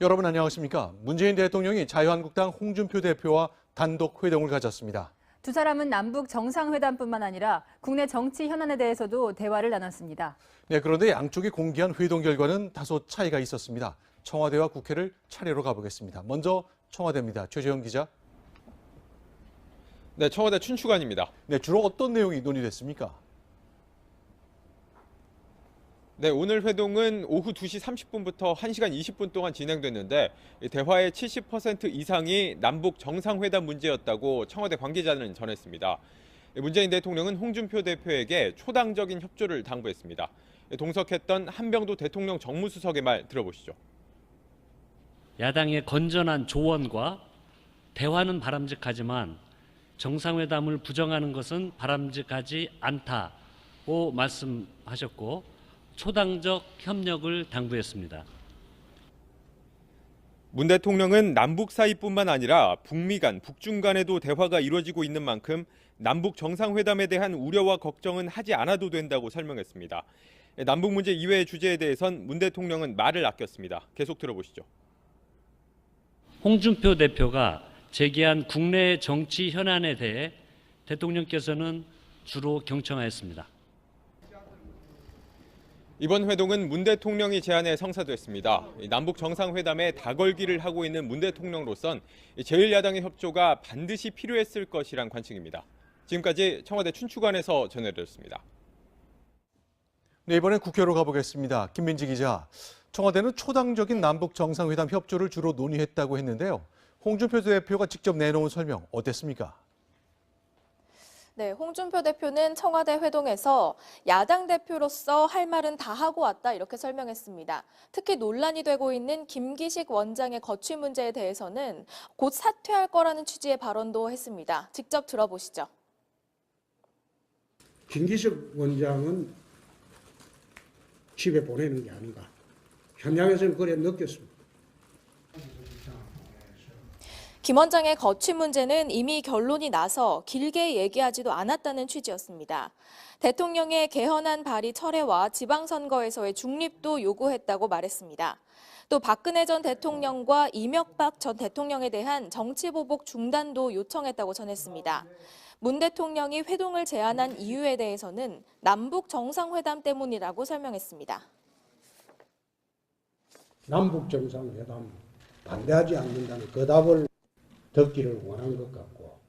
여러분 안녕하십니까? 문재인 대통령이 자유한국당 홍준표 대표와 단독 회동을 가졌습니다. 두 사람은 남북 정상회담뿐만 아니라 국내 정치 현안에 대해서도 대화를 나눴습니다. 네, 그런데 양쪽이 공개한 회동 결과는 다소 차이가 있었습니다. 청와대와 국회를 차례로 가보겠습니다. 먼저 청와대입니다. 최재형 기자. 네, 청와대 춘추관입니다. 네, 주로 어떤 내용이 논의됐습니까? 네, 오늘 회동은 오후 2시 30분부터 1시간 20분 동안 진행됐는데 대화의 70% 이상이 남북 정상회담 문제였다고 청와대 관계자는 전했습니다. 문재인 대통령은 홍준표 대표에게 초당적인 협조를 당부했습니다. 동석했던 한병도 대통령 정무수석의 말 들어보시죠. 야당의 건전한 조언과 대화는 바람직하지만 정상회담을 부정하는 것은 바람직하지 않다고 말씀하셨고 초당적 협력을 당부했습니다. 문 대통령은 남북 사이뿐만 아니라 북미 간, 북중 간에도 대화가 이루어지고 있는 만큼 남북 정상회담에 대한 우려와 걱정은 하지 않아도 된다고 설명했습니다. 남북 문제 이외의 주제에 대해선 문 대통령은 말을 아꼈습니다. 계속 들어보시죠. 홍준표 대표가 제기한 국내 정치 현안에 대해 대통령께서는 주로 경청하였습니다. 이번 회동은 문 대통령이 제안해 성사됐습니다. 남북 정상회담에 다걸기를 하고 있는 문 대통령으로선 제1야당의 협조가 반드시 필요했을 것이란 관측입니다. 지금까지 청와대 춘추관에서 전해드렸습니다. 네, 이번엔 국회로 가보겠습니다. 김민지 기자. 청와대는 초당적인 남북 정상회담 협조를 주로 논의했다고 했는데요. 홍준표 대표가 직접 내놓은 설명 어땠습니까? 네, 홍준표 대표는 청와대 회동에서 야당 대표로서 할 말은 다 하고 왔다 이렇게 설명했습니다. 특히 논란이 되고 있는 김기식 원장의 거취 문제에 대해서는 곧 사퇴할 거라는 취지의 발언도 했습니다. 직접 들어보시죠. 김기식 원장은 집에 보내는 게 아닌가. 현장에서는 그래 느꼈습니다. 김 원장의 거취 문제는 이미 결론이 나서 길게 얘기하지도 않았다는 취지였습니다. 대통령의 개헌안 발의 철회와 지방선거에서의 중립도 요구했다고 말했습니다. 또 박근혜 전 대통령과 이명박 전 대통령에 대한 정치보복 중단도 요청했다고 전했습니다. 문 대통령이 회동을 제안한 이유에 대해서는 남북 정상회담 때문이라고 설명했습니다. 남북 정상회담 반대하지 않는다는 그 답을 듣기를 원한 것 같고.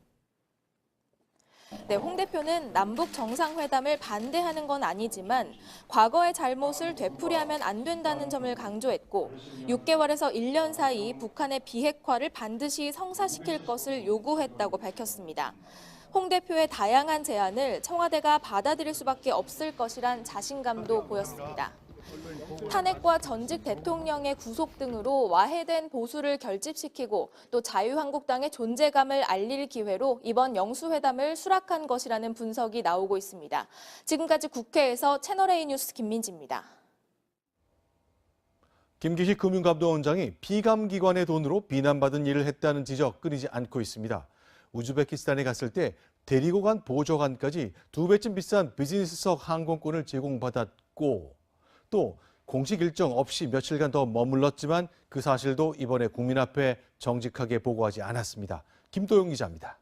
네, 홍 대표는 남북 정상회담을 반대하는 건 아니지만 과거의 잘못을 되풀이하면 안 된다는 점을 강조했고 6개월에서 1년 사이 북한의 비핵화를 반드시 성사시킬 것을 요구했다고 밝혔습니다. 홍 대표의 다양한 제안을 청와대가 받아들일 수밖에 없을 것이란 자신감도 보였습니다. 탄핵과 전직 대통령의 구속 등으로 와해된 보수를 결집시키고 또 자유한국당의 존재감을 알릴 기회로 이번 영수회담을 수락한 것이라는 분석이 나오고 있습니다. 지금까지 국회에서 채널A 뉴스 김민지입니다. 김기식 금융감독원장이 피감기관의 돈으로 비난받은 일을 했다는 지적 끊이지 않고 있습니다. 우즈베키스탄에 갔을 때 데리고 간 보조관까지 2배쯤 비싼 비즈니스석 항공권을 제공받았고 또 공식 일정 없이 며칠간 더 머물렀지만 그 사실도 이번에 국민 앞에 정직하게 보고하지 않았습니다. 김도영 기자입니다.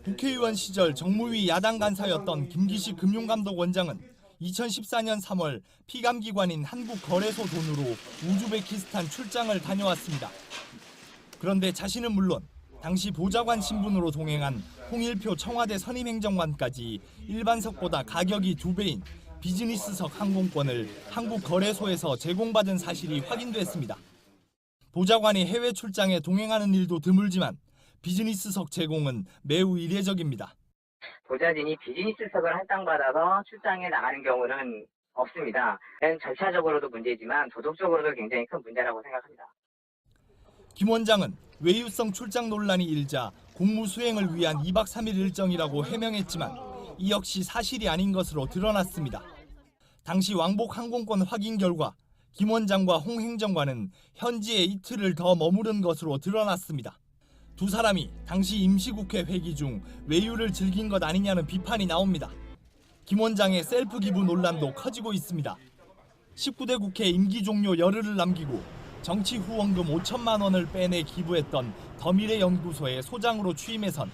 국회의원 시절 정무위 야당 간사였던 김기식 금융감독원장은 2014년 3월 피감기관인 한국거래소 돈으로 우즈베키스탄 출장을 다녀왔습니다. 그런데 자신은 물론 당시 보좌관 신분으로 동행한 홍일표 청와대 선임행정관까지 일반석보다 가격이 2배인 비즈니스석 항공권을 한국거래소에서 제공받은 사실이 확인됐습니다. 보좌관이 해외 출장에 동행하는 일도 드물지만 비즈니스석 제공은 매우 이례적입니다. 보좌진이 비즈니스석을 할당받아서 출장에 나가는 경우는 없습니다. 절차적으로도 문제지만 도덕적으로도 굉장히 큰 문제라고 생각합니다. 김 원장은 외유성 출장 논란이 일자 공무 수행을 위한 2박 3일 일정이라고 해명했지만 이 역시 사실이 아닌 것으로 드러났습니다. 당시 왕복 항공권 확인 결과 김 원장과 홍 행정관은 현지에 이틀을 더 머무른 것으로 드러났습니다. 두 사람이 당시 임시국회 회기 중 외유를 즐긴 것 아니냐는 비판이 나옵니다. 김 원장의 셀프 기부 논란도 커지고 있습니다. 19대 국회 임기 종료 열흘을 남기고 정치 후원금 5천만 원을 빼내 기부했던 더미래연구소의 소장으로 취임해선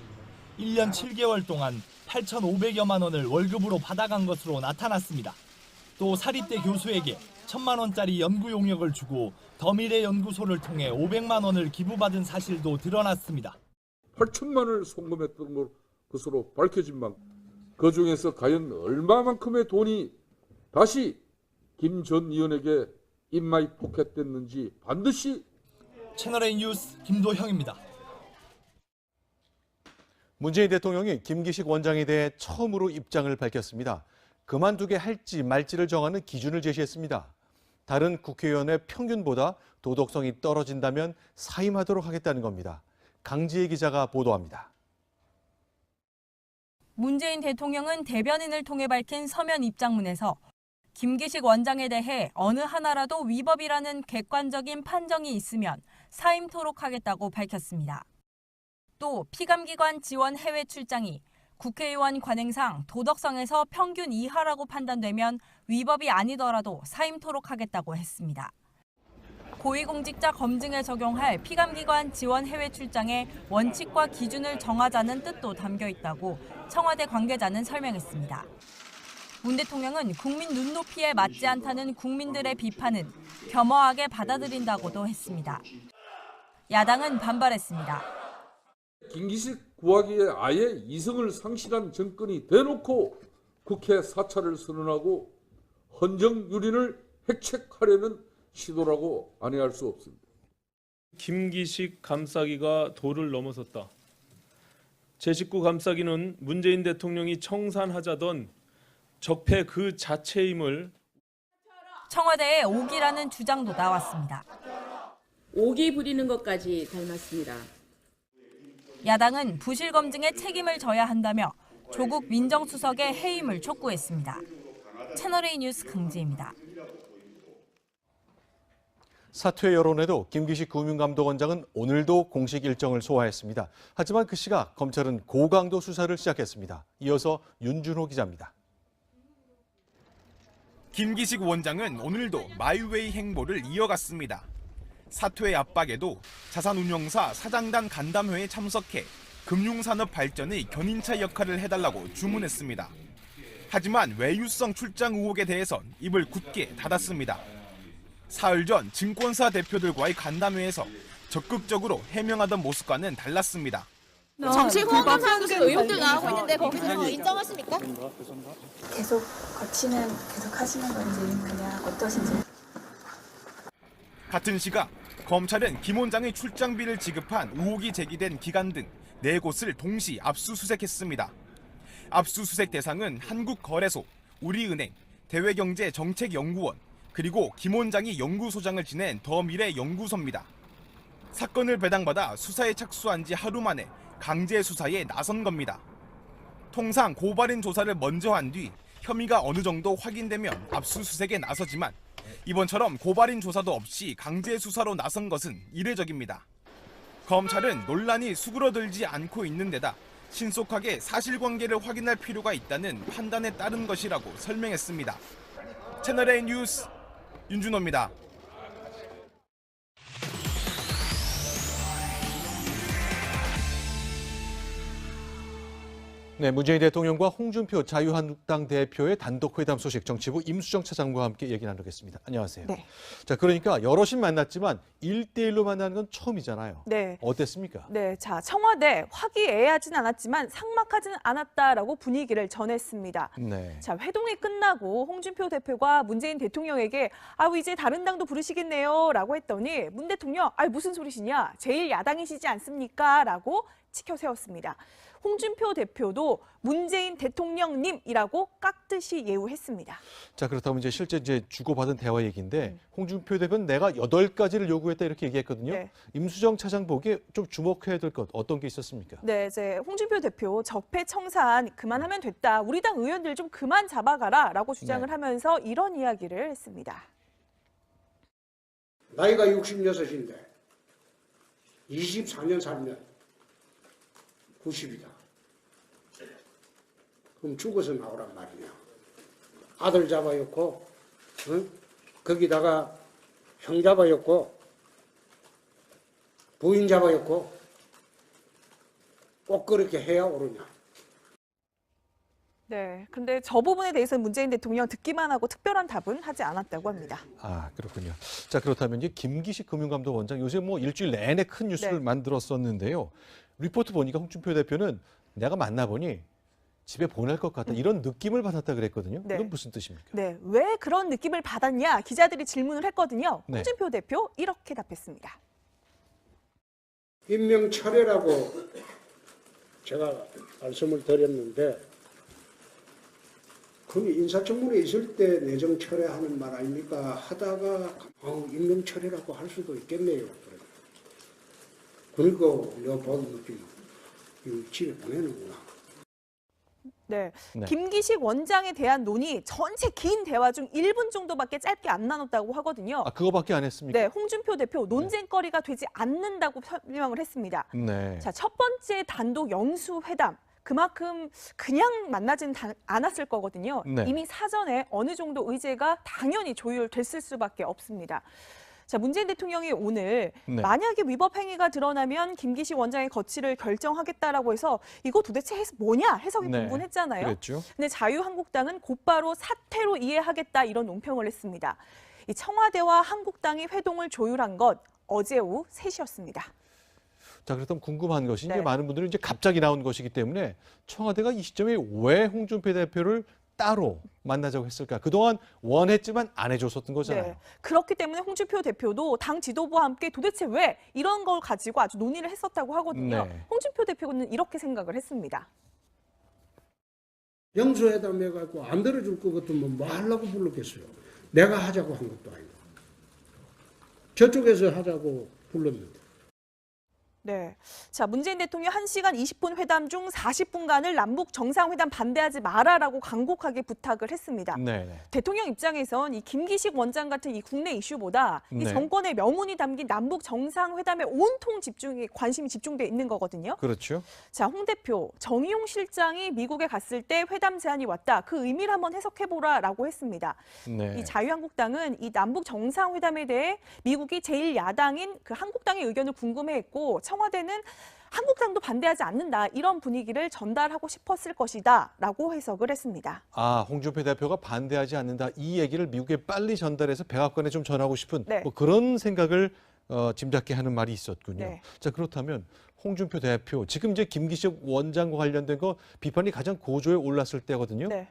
1년 7개월 동안 8,500여만 원을 월급으로 받아간 것으로 나타났습니다. 또 사립대 교수에게 1,000만 원짜리 연구 용역을 주고 더미래연구소를 통해 500만 원을 기부받은 사실도 드러났습니다. 8천만 원을 송금했던 것으로 밝혀진 만큼 그중에서 과연 얼마만큼의 돈이 다시 김 전 의원에게 인마이 포켓됐는지 반드시. 채널A 뉴스 김도형입니다. 문재인 대통령이 김기식 원장에 대해 처음으로 입장을 밝혔습니다. 그만두게 할지 말지를 정하는 기준을 제시했습니다. 다른 국회의원의 평균보다 도덕성이 떨어진다면 사임하도록 하겠다는 겁니다. 강지혜 기자가 보도합니다. 문재인 대통령은 대변인을 통해 밝힌 서면 입장문에서 김기식 원장에 대해 어느 하나라도 위법이라는 객관적인 판정이 있으면 사임토록 하겠다고 밝혔습니다. 또 피감기관 지원 해외 출장이 국회의원 관행상 도덕성에서 평균 이하라고 판단되면 위법이 아니더라도 사임토록 하겠다고 했습니다. 고위공직자 검증에 적용할 피감기관 지원 해외 출장에 원칙과 기준을 정하자는 뜻도 담겨 있다고 청와대 관계자는 설명했습니다. 문 대통령은 국민 눈높이에 맞지 않다는 국민들의 비판은 겸허하게 받아들인다고도 했습니다. 야당은 반발했습니다. 김기식 구하기에 아예 이성을 상실한 정권이 대놓고 국회 사찰을 선언하고 헌정유린을 획책하려는 시도라고 안해할 수 없습니다. 김기식 감싸기가 도를 넘어섰다. 제 식구 감싸기는 문재인 대통령이 청산하자던 적폐 그 자체임을. 청와대에 오기라는 주장도 나왔습니다. 오기 부리는 것까지 닮았습니다. 야당은 부실 검증에 책임을 져야 한다며 조국 민정수석의 해임을 촉구했습니다. 채널A 뉴스 강지혜입니다. 사퇴 여론에도 김기식 금융감독원장은 오늘도 공식 일정을 소화했습니다. 하지만 그 시각 검찰은 고강도 수사를 시작했습니다. 이어서 윤준호 기자입니다. 김기식 원장은 오늘도 마이웨이 행보를 이어갔습니다. 사퇴 압박에도 자산운용사 사장단 간담회에 참석해 금융산업 발전의 견인차 역할을 해달라고 주문했습니다. 하지만 외유성 출장 의혹에 대해선 입을 굳게 닫았습니다. 사흘 전 증권사 대표들과의 간담회에서 적극적으로 해명하던 모습과는 달랐습니다. 정치 후원금 사용해서 의혹들 나오고 있는데 거기서 인정하십니까? 계속 거치는 계속 하시는 건지 그냥 어떠신지. 같은 시각 검찰은 김 원장의 출장비를 지급한 의혹이 제기된 기관 등 4곳을 동시 압수수색했습니다. 압수수색 대상은 한국거래소, 우리은행, 대외경제정책연구원, 그리고 김 원장이 연구소장을 지낸 더미래연구소입니다. 사건을 배당받아 수사에 착수한 지 하루 만에 강제 수사에 나선 겁니다. 통상 고발인 조사를 먼저 한 뒤 혐의가 어느 정도 확인되면 압수수색에 나서지만 이번처럼 고발인 조사도 없이 강제 수사로 나선 것은 이례적입니다. 검찰은 논란이 수그러들지 않고 있는 데다 신속하게 사실관계를 확인할 필요가 있다는 판단에 따른 것이라고 설명했습니다. 채널A 뉴스 윤준호입니다. 네, 문재인 대통령과 홍준표 자유한국당 대표의 단독 회담 소식 정치부 임수정 차장과 함께 얘기 나누겠습니다. 안녕하세요. 네. 자, 그러니까 여럿이 만났지만 1대1로 만나는 건 처음이잖아요. 네. 어땠습니까? 네, 자, 청와대 화기애애하진 않았지만 삭막하지는 않았다라고 분위기를 전했습니다. 네. 자, 회동이 끝나고 홍준표 대표가 문재인 대통령에게 이제 다른 당도 부르시겠네요 라고 했더니 문 대통령 무슨 소리시냐 제일 야당이시지 않습니까? 라고 치켜 세웠습니다. 홍준표 대표도 문재인 대통령님이라고 깍듯이 예우했습니다. 자, 그렇다면 실제 주고받은 대화 얘기인데 홍준표 대표는 내가 8가지를 요구했다 이렇게 얘기했거든요. 네. 임수정 차장 보기에 좀 주목해야 될 것 어떤 게 있었습니까? 네, 이제 홍준표 대표 적폐 청산 그만하면 됐다. 우리 당 의원들 좀 그만 잡아가라라고 주장을 하면서 이런 이야기를 했습니다. 나이가 66인데 24년 살면 90이다. 그럼 죽어서 나오란 말이냐. 아들 잡아놓고 거기다가 형잡아였고 부인잡아였고 꼭 그렇게 해야 오르냐. 네, 근데 저 부분에 대해서는 문재인 대통령 듣기만 하고 특별한 답은 하지 않았다고 합니다. 아, 그렇군요. 자, 그렇다면 이제 김기식 금융감독 원장 요새 뭐 일주일 내내 큰 뉴스를 네. 만들었었는데요. 리포트 보니까 홍준표 대표는 내가 만나보니 집에 보낼 것 같다 이런 느낌을 받았다 그랬거든요. 네. 이건 무슨 뜻입니까? 네, 왜 그런 느낌을 받았냐 기자들이 질문을 했거든요. 네. 홍준표 대표 이렇게 답했습니다. 임명철회라고 제가 말씀을 드렸는데 그 인사청문회 있을 때 내정 철회하는 말 아닙니까? 하다가 임명철회라고 할 수도 있겠네요. 그리고 내가 본 느낌 집에 보내는구나. 네. 네. 김기식 원장에 대한 논의 전체 긴 대화 중 1분 정도밖에 짧게 안 나눴다고 하거든요. 아, 그거밖에 안 했습니까? 네, 홍준표 대표 논쟁거리가 되지 않는다고 설명을 했습니다. 네. 자, 첫 번째 단독 영수회담. 그만큼 그냥 만나진 않았을 거거든요. 네. 이미 사전에 어느 정도 의제가 당연히 조율됐을 수밖에 없습니다. 자, 문재인 대통령이 오늘 네. 만약에 위법 행위가 드러나면 김기식 원장의 거취를 결정하겠다라고 해서 이거 도대체 뭐냐 해석이 네. 분분했잖아요. 그랬죠. 근데 자유한국당은 곧바로 사퇴로 이해하겠다 이런 논평을 했습니다. 이 청와대와 한국당이 회동을 조율한 것 어제 오후 3시였습니다. 자, 그렇다면 궁금한 것이 네. 이제 많은 분들이 이제 갑자기 나온 것이기 때문에 청와대가 이 시점에 왜 홍준표 대표를 따로 만나자고 했을까? 그동안 원했지만 안 해줬었던 거잖아요. 네. 그렇기 때문에 홍준표 대표도 당 지도부와 함께 도대체 왜 이런 걸 가지고 아주 논의를 했었다고 하거든요. 네. 홍준표 대표는 이렇게 생각을 했습니다. 영수회담 해가지고 안 들어줄 것 같으면 뭐 하려고 불렀겠어요. 내가 하자고 한 것도 아니고. 저쪽에서 하자고 불렀는데. 네. 자, 문재인 대통령 1시간 20분 회담 중 40분간을 남북 정상회담 반대하지 마라라고 간곡하게 부탁을 했습니다. 네. 대통령 입장에선 이 김기식 원장 같은 이 국내 이슈보다 이 네. 정권의 명운이 담긴 남북 정상회담에 온통 관심이 집중돼 있는 거거든요. 그렇죠. 자, 홍 대표, 정의용 실장이 미국에 갔을 때 회담 제안이 왔다. 그 의미를 한번 해석해보라라고 했습니다. 네. 이 자유한국당은 이 남북 정상회담에 대해 미국이 제1야당인 그 한국당의 의견을 궁금해했고 청와대는 한국당도 반대하지 않는다. 이런 분위기를 전달하고 싶었을 것이다. 라고 해석을 했습니다. 아, 홍준표 대표가 반대하지 않는다. 이 얘기를 미국에 빨리 전달해서 백악관에 좀 전하고 싶은 네. 뭐 그런 생각을 짐작케 하는 말이 있었군요. 네. 자, 그렇다면 홍준표 대표, 지금 이제 김기식 원장과 관련된 거 비판이 가장 고조에 올랐을 때거든요. 네.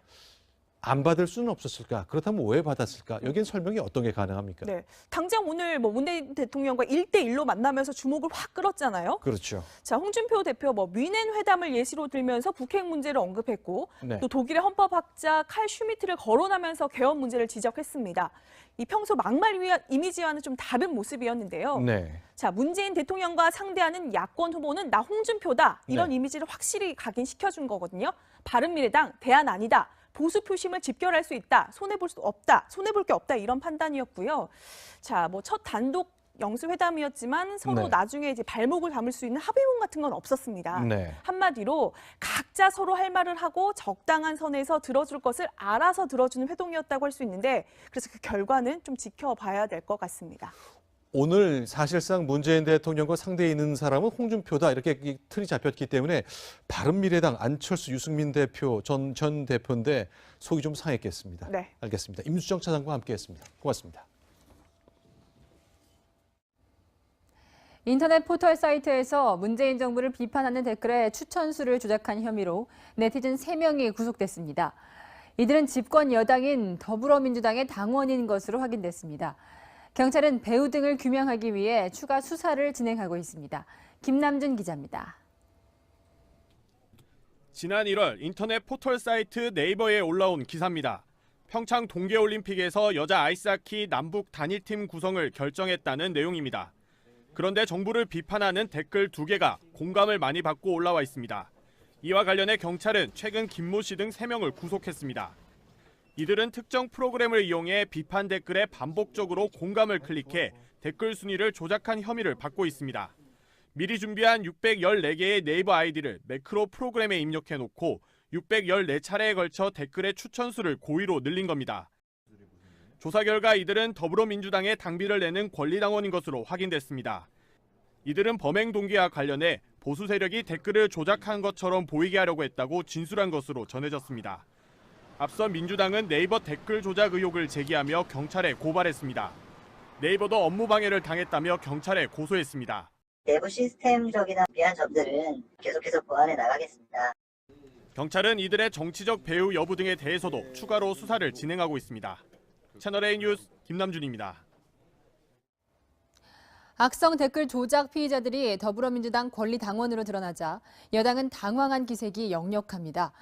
안 받을 수는 없었을까? 그렇다면 왜 받았을까? 여기엔 설명이 어떤 게 가능합니까? 네. 당장 오늘 문재인 대통령과 1대1로 만나면서 주목을 확 끌었잖아요. 그렇죠. 자, 홍준표 대표 뮤넨 회담을 예시로 들면서 북핵 문제를 언급했고 네. 또 독일의 헌법학자 칼 슈미트를 거론하면서 개헌 문제를 지적했습니다. 이 평소 막말 이미지와는 좀 다른 모습이었는데요. 네. 자, 문재인 대통령과 상대하는 야권 후보는 나 홍준표다. 이런 네. 이미지를 확실히 각인시켜준 거거든요. 바른미래당, 대안 아니다. 보수 표심을 집결할 수 있다. 손해볼 수 없다. 손해볼 게 없다. 이런 판단이었고요. 자, 첫 단독 영수회담이었지만 서로 네. 나중에 이제 발목을 담을 수 있는 합의문 같은 건 없었습니다. 네. 한마디로 각자 서로 할 말을 하고 적당한 선에서 들어줄 것을 알아서 들어주는 회동이었다고 할 수 있는데 그래서 그 결과는 좀 지켜봐야 될 것 같습니다. 오늘 사실상 문재인 대통령과 상대에 있는 사람은 홍준표다 이렇게 이 틀이 잡혔기 때문에 바른미래당 안철수 유승민 대표 전 대표인데 속이 좀 상했겠습니다. 네. 알겠습니다. 임수정 차장과 함께했습니다. 고맙습니다. 인터넷 포털 사이트에서 문재인 정부를 비판하는 댓글에 추천수를 조작한 혐의로 네티즌 3명이 구속됐습니다. 이들은 집권 여당인 더불어민주당의 당원인 것으로 확인됐습니다. 경찰은 배후 등을 규명하기 위해 추가 수사를 진행하고 있습니다. 김남준 기자입니다. 지난 1월 인터넷 포털 사이트 네이버에 올라온 기사입니다. 평창 동계올림픽에서 여자 아이스하키 남북 단일팀 구성을 결정했다는 내용입니다. 그런데 정부를 비판하는 댓글 2개가 공감을 많이 받고 올라와 있습니다. 이와 관련해 경찰은 최근 김모 씨 등 3명을 구속했습니다. 이들은 특정 프로그램을 이용해 비판 댓글에 반복적으로 공감을 클릭해 댓글 순위를 조작한 혐의를 받고 있습니다. 미리 준비한 614개의 네이버 아이디를 매크로 프로그램에 입력해놓고 614차례에 걸쳐 댓글의 추천수를 고의로 늘린 겁니다. 조사 결과 이들은 더불어민주당에 당비를 내는 권리당원인 것으로 확인됐습니다. 이들은 범행 동기와 관련해 보수 세력이 댓글을 조작한 것처럼 보이게 하려고 했다고 진술한 것으로 전해졌습니다. 앞서 민주당은 네이버 댓글 조작 의혹을 제기하며 경찰에 고발했습니다. 네이버도 업무 방해를 당했다며 경찰에 고소했습니다. 내부 시스템적이나 미한 점들은 계속해서 보완해 나가겠습니다. 경찰은 이들의 정치적 배후 여부 등에 대해서도 추가로 수사를 진행하고 있습니다. 채널A 뉴스 김남준입니다. 악성 댓글 조작 피의자들이 더불어민주당 권리당원으로 드러나자 여당은 당황한 기색이 역력합니다.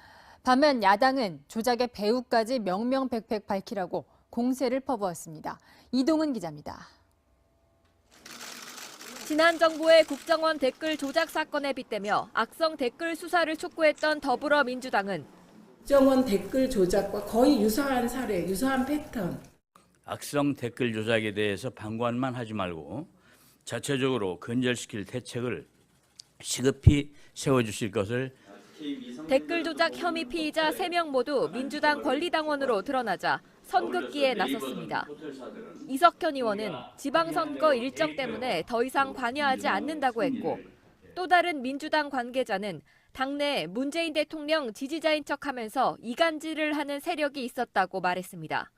반면 야당은 조작의 배후까지 명명백백 밝히라고 공세를 퍼부었습니다. 이동은 기자입니다. 지난 정부의 국정원 댓글 조작 사건에 빗대며 악성 댓글 수사를 촉구했던 더불어민주당은 국정원 댓글 조작과 거의 유사한 사례, 유사한 패턴. 악성 댓글 조작에 대해서 방관만 하지 말고 자체적으로 근절시킬 대책을 시급히 세워주실 것을. 댓글 조작 혐의 피의자 3명 모두 민주당 권리당원으로 드러나자 선긋기에 나섰습니다. 이석현 의원은 지방선거 일정 때문에 더 이상 관여하지 않는다고 했고, 또 다른 민주당 관계자는 당내 문재인 대통령 지지자인 척하면서 이간질을 하는 세력이 있었다고 말했습니다.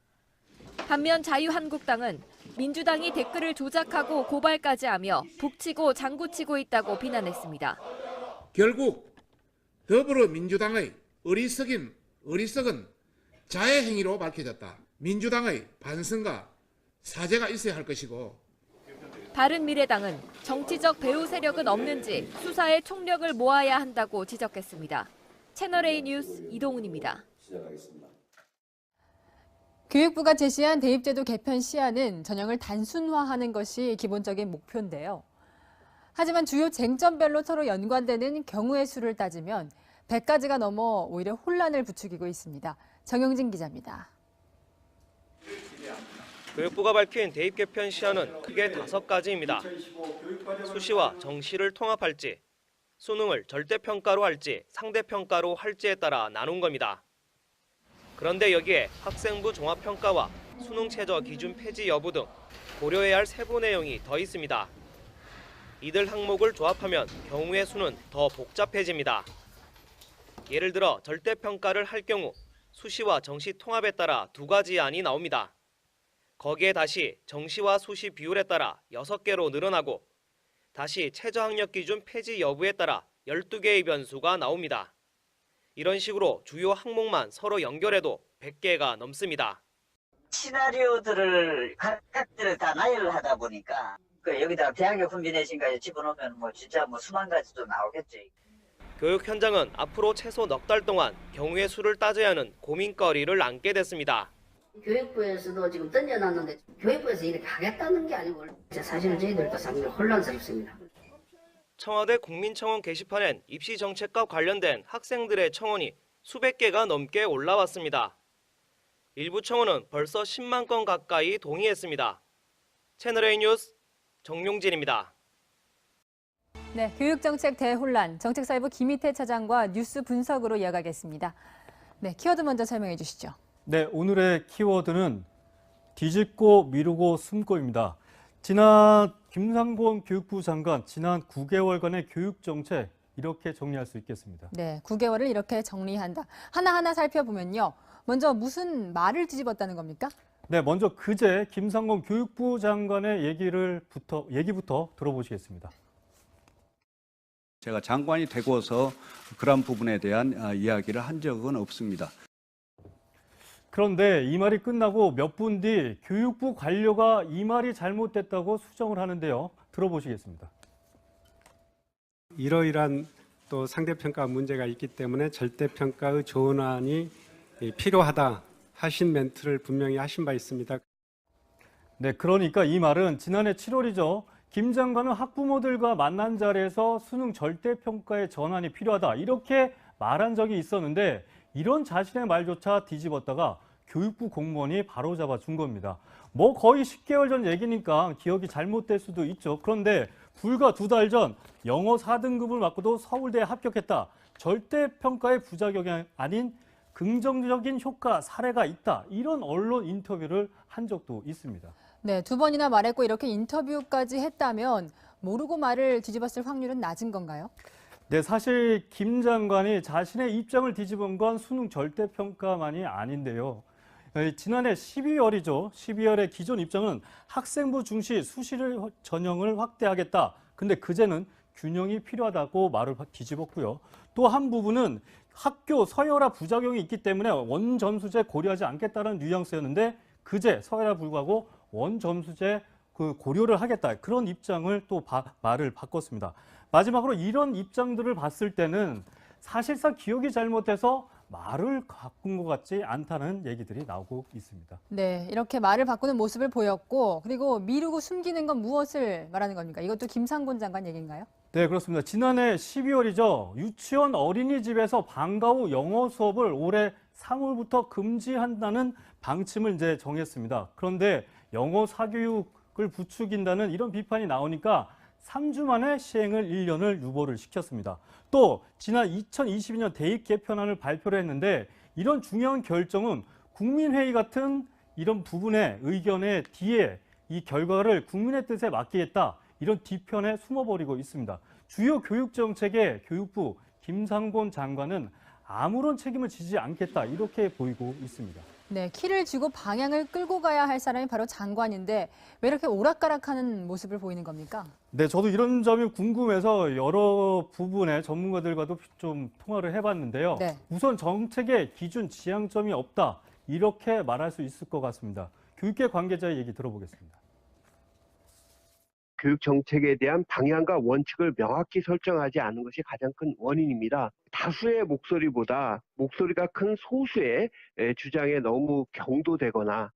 반면 자유한국당은 민주당이 댓글을 조작하고 고발까지 하며 북치고 장구치고 있다고 비난했습니다. 결국 더불어민주당의 어리석은 자해 행위로 밝혀졌다. 민주당의 반성과 사죄가 있어야 할 것이고, 바른미래당은 정치적 배후 세력은 없는지 수사에 총력을 모아야 한다고 지적했습니다. 채널A 뉴스 이동훈입니다. 교육부가 제시한 대입제도 개편 시한은 전형을 단순화하는 것이 기본적인 목표인데요. 하지만 주요 쟁점별로 서로 연관되는 경우의 수를 따지면 100가지가 넘어 오히려 혼란을 부추기고 있습니다. 정영진 기자입니다. 교육부가 밝힌 대입 개편 시한은 크게 5가지입니다. 수시와 정시를 통합할지, 수능을 절대평가로 할지 상대평가로 할지에 따라 나눈 겁니다. 그런데 여기에 학생부 종합평가와 수능 최저 기준 폐지 여부 등 고려해야 할 세부 내용이 더 있습니다. 이들 항목을 조합하면 경우의 수는 더 복잡해집니다. 예를 들어 절대평가를 할 경우 수시와 정시 통합에 따라 2가지 안이 나옵니다. 거기에 다시 정시와 수시 비율에 따라 6개로 늘어나고, 다시 최저학력 기준 폐지 여부에 따라 12개의 변수가 나옵니다. 이런 식으로 주요 항목만 서로 연결해도 100개가 넘습니다. 시나리오들을 각각들을 다 나열을 하다 보니까 여기다가 대학교 분비 내신까지 집어넣으면 진짜 수만 가지도 나오겠지. 교육 현장은 앞으로 최소 넉 달 동안 경우의 수를 따져야 하는 고민거리를 안게 됐습니다. 교육부에서도 지금 던져놨는데 교육부에서 이렇게 하겠다는 게 아니고 사실은 저희들도 상당히 혼란스럽습니다. 청와대 국민청원 게시판엔 입시 정책과 관련된 학생들의 청원이 수백 개가 넘게 올라왔습니다. 일부 청원은 벌써 10만 건 가까이 동의했습니다. 채널A 뉴스 정용진입니다. 네, 교육정책 대혼란, 정책사회부 김희태 차장과 뉴스 분석으로 이어가겠습니다. 네, 키워드 먼저 설명해 주시죠. 네, 오늘의 키워드는 뒤집고 미루고 숨고입니다. 지난 김상곤 교육부 장관 지난 9개월간의 교육정책 이렇게 정리할 수 있겠습니다. 네, 9개월을 이렇게 정리한다. 하나하나 살펴보면요. 먼저 무슨 말을 뒤집었다는 겁니까? 네, 먼저 그제 김상곤 교육부 장관의 얘기부터 들어보시겠습니다. 제가 장관이 되고서 그런 부분에 대한 이야기를 한 적은 없습니다. 그런데 이 말이 끝나고 몇 분 뒤 교육부 관료가 이 말이 잘못됐다고 수정을 하는데요. 들어보시겠습니다. 이러이러한 또 상대평가 문제가 있기 때문에 절대평가의 조언안이 필요하다 하신 멘트를 분명히 하신 바 있습니다. 네, 그러니까 이 말은 지난해 7월이죠. 김 장관은 학부모들과 만난 자리에서 수능 절대평가의 전환이 필요하다 이렇게 말한 적이 있었는데, 이런 자신의 말조차 뒤집었다가 교육부 공무원이 바로잡아 준 겁니다. 뭐 거의 10개월 전 얘기니까 기억이 잘못될 수도 있죠. 그런데 불과 2달 전 영어 4등급을 맞고도 서울대에 합격했다. 절대평가의 부작용이 아닌 긍정적인 효과 사례가 있다. 이런 언론 인터뷰를 한 적도 있습니다. 네, 2번이나 말했고 이렇게 인터뷰까지 했다면 모르고 말을 뒤집었을 확률은 낮은 건가요? 네, 사실 김 장관이 자신의 입장을 뒤집은 건 수능 절대평가만이 아닌데요. 지난해 12월이죠. 12월에 기존 입장은 학생부 중시 수시를 전형을 확대하겠다. 근데 그제는 균형이 필요하다고 말을 뒤집었고요. 또 한 부분은 학교 서열화 부작용이 있기 때문에 원점수제 고려하지 않겠다는 뉘앙스였는데 그제 서열화 불구하고 원점수제 고려를 하겠다. 그런 입장을 또 말을 바꿨습니다. 마지막으로 이런 입장들을 봤을 때는 사실상 기억이 잘못돼서 말을 바꾼 것 같지 않다는 얘기들이 나오고 있습니다. 네, 이렇게 말을 바꾸는 모습을 보였고 그리고 미루고 숨기는 건 무엇을 말하는 겁니까? 이것도 김상곤 장관 얘기인가요? 네, 그렇습니다. 지난해 12월이죠. 유치원 어린이집에서 방과 후 영어 수업을 올해 3월부터 금지한다는 방침을 이제 정했습니다. 그런데 영어 사교육을 부추긴다는 이런 비판이 나오니까 3주 만에 시행을 1년을 유보를 시켰습니다. 또 지난 2022년 대입 개편안을 발표를 했는데 이런 중요한 결정은 국민회의 같은 이런 부분의 의견의 뒤에 이 결과를 국민의 뜻에 맡기겠다. 이런 뒤편에 숨어버리고 있습니다. 주요 교육정책의 교육부 김상곤 장관은 아무런 책임을 지지 않겠다. 이렇게 보이고 있습니다. 네, 키를 쥐고 방향을 끌고 가야 할 사람이 바로 장관인데 왜 이렇게 오락가락하는 모습을 보이는 겁니까? 네, 저도 이런 점이 궁금해서 여러 부분의 전문가들과도 좀 통화를 해봤는데요. 네. 우선 정책의 기준 지향점이 없다. 이렇게 말할 수 있을 것 같습니다. 교육계 관계자의 얘기 들어보겠습니다. 교육 정책에 대한 방향과 원칙을 명확히 설정하지 않은 것이 가장 큰 원인입니다. 다수의 목소리보다 목소리가 큰 소수의 주장에 너무 경도되거나.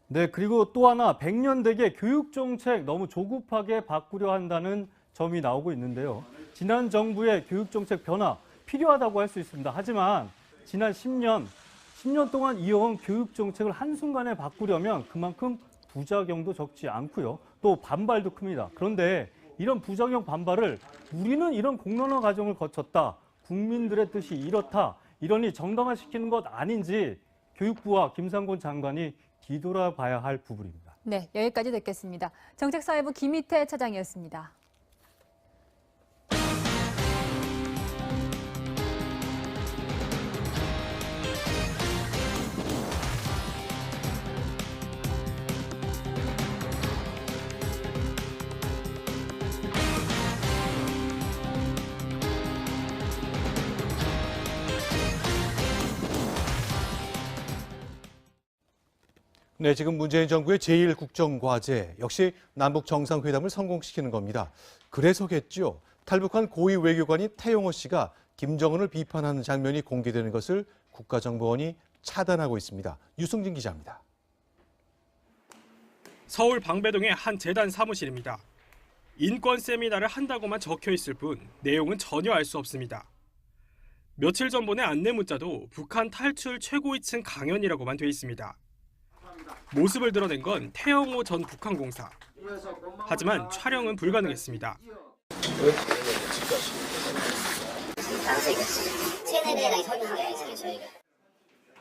네, 그리고 또 하나 100년대계 교육 정책 너무 조급하게 바꾸려 한다는 점이 나오고 있는데요. 지난 정부의 교육 정책 변화 필요하다고 할 수 있습니다. 하지만 지난 10년 동안 이어온 교육 정책을 한순간에 바꾸려면 그만큼 부작용도 적지 않고요. 또 반발도 큽니다. 그런데 이런 부작용 반발을 우리는 이런 공론화 과정을 거쳤다. 국민들의 뜻이 이렇다. 이러니 정당화시키는 것 아닌지 교육부와 김상곤 장관이 뒤돌아봐야 할 부분입니다. 네, 여기까지 듣겠습니다. 정책사회부 김희태 차장이었습니다. 네, 지금 문재인 정부의 제1국정과제 역시 남북 정상회담을 성공시키는 겁니다. 그래서겠죠. 탈북한 고위 외교관인 태용호 씨가 김정은을 비판하는 장면이 공개되는 것을 국가정보원이 차단하고 있습니다. 유승진 기자입니다. 서울 방배동의 한 재단 사무실입니다. 인권 세미나를 한다고만 적혀 있을 뿐 내용은 전혀 알 수 없습니다. 며칠 전 보낸 안내 문자도 북한 탈출 최고위층 강연이라고만 돼 있습니다. 모습을 드러낸 건 태영호 전 북한공사. 하지만 촬영은 불가능했습니다.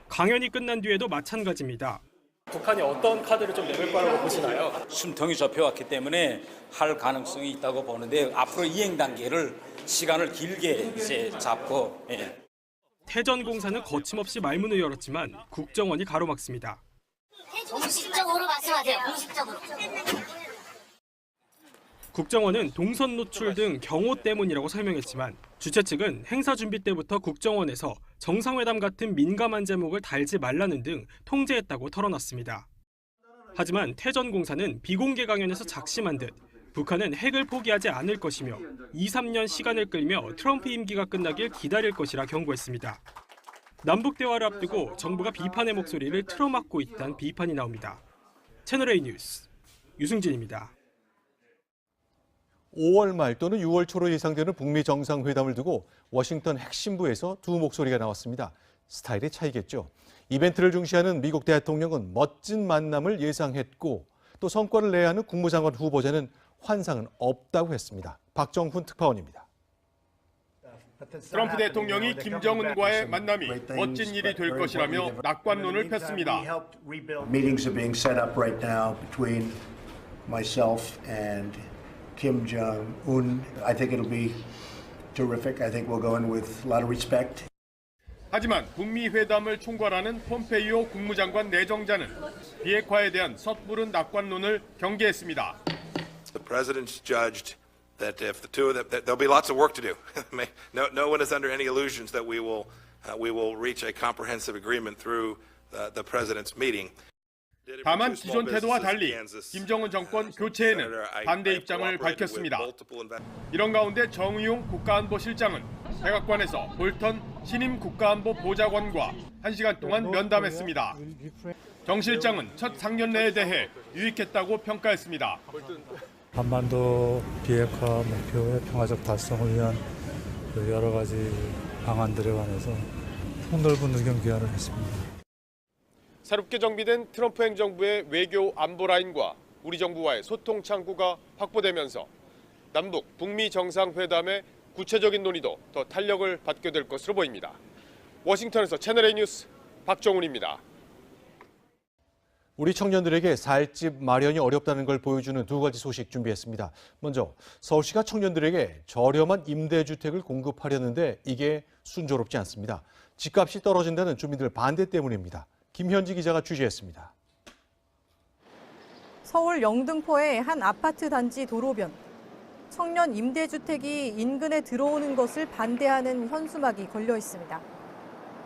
강연이 끝난 뒤에도 마찬가지입니다. 북한이 어떤 카드를 좀 내밀 거라고 보시나요? 숨통이 접혀왔기 때문에 할 가능성이 있다고 보는데 앞으로 이행 단계를 시간을 길게 이제 잡고. 태전공사는 거침없이 말문을 열었지만 국정원이 가로막습니다. 공식적으로 말씀하세요. 공식적으로. 국정원은 동선 노출 등 경호 때문이라고 설명했지만 주최 측은 행사 준비 때부터 국정원에서 정상회담 같은 민감한 제목을 달지 말라는 등 통제했다고 털어놨습니다. 하지만 태전공사는 비공개 강연에서 작심한 듯 북한은 핵을 포기하지 않을 것이며 2, 3년 시간을 끌며 트럼프 임기가 끝나길 기다릴 것이라 경고했습니다. 남북 대화를 앞두고 정부가 비판의 목소리를 틀어막고 있다는 비판이 나옵니다. 채널A 뉴스 유승진입니다. 5월 말 또는 6월 초로 예상되는 북미 정상회담을 두고 워싱턴 핵심부에서 두 목소리가 나왔습니다. 스타일의 차이겠죠. 이벤트를 중시하는 미국 대통령은 멋진 만남을 예상했고 또 성과를 내야 하는 국무장관 후보자는 환상은 없다고 했습니다. 박정훈 특파원입니다. 트럼프 대통령이 김정은과의 만남이 멋진 일이 될 것이라며 낙관론을 폈습니다. Meetings are being set up right now between myself and Kim Jong-un. I think it'll be terrific. I think we'll go in with a lot of respect. 하지만 북미 회담을 총괄하는 폼페이오 국무장관 내정자는 비핵화에 대한 섣부른 낙관론을 경계했습니다. The president's judged that if the two of them, there'll be lots of work to do. No one is under any illusions that we will reach a comprehensive agreement through the president's meeting. 다만 기존 태도와 달리 김정은 정권 교체에는 반대 입장을 밝혔습니다. 이런 가운데 정의용 국가안보실장은 백악관에서 볼턴 신임 국가안보보좌관과 1시간 동안 면담했습니다. 정 실장은 첫 상견례에 대해 유익했다고 평가했습니다. 한반도 비핵화 목표의 평화적 달성을 위한 여러 가지 방안들에 관해서 폭넓은 의견 교환을 했습니다. 새롭게 정비된 트럼프 행정부의 외교 안보 라인과 우리 정부와의 소통 창구가 확보되면서 남북 북미 정상회담의 구체적인 논의도 더 탄력을 받게 될 것으로 보입니다. 워싱턴에서 채널A 뉴스 박정훈입니다. 우리 청년들에게 살 집 마련이 어렵다는 걸 보여주는 두 가지 소식 준비했습니다. 먼저 서울시가 청년들에게 저렴한 임대주택을 공급하려는데 이게 순조롭지 않습니다. 집값이 떨어진다는 주민들 반대 때문입니다. 김현지 기자가 취재했습니다. 서울 영등포의 한 아파트 단지 도로변. 청년 임대주택이 인근에 들어오는 것을 반대하는 현수막이 걸려 있습니다.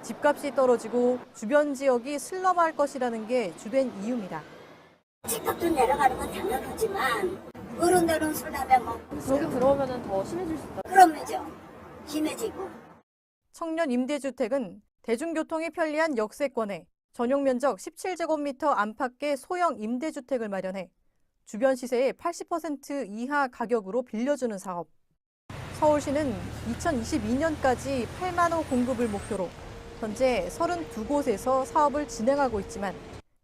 집값이 떨어지고 주변 지역이 슬럼할 것이라는 게 주된 이유입니다. 집값도 내려가는 건 당연하지만 어른들은 술하면 뭐 여기 들어오면 더 심해질 수 있다. 그러면죠. 심해지고. 청년 임대주택은 대중교통이 편리한 역세권에 전용 면적 17제곱미터 안팎의 소형 임대주택을 마련해 주변 시세의 80% 이하 가격으로 빌려주는 사업. 서울시는 2022년까지 8만 호 공급을 목표로 현재 32곳에서 사업을 진행하고 있지만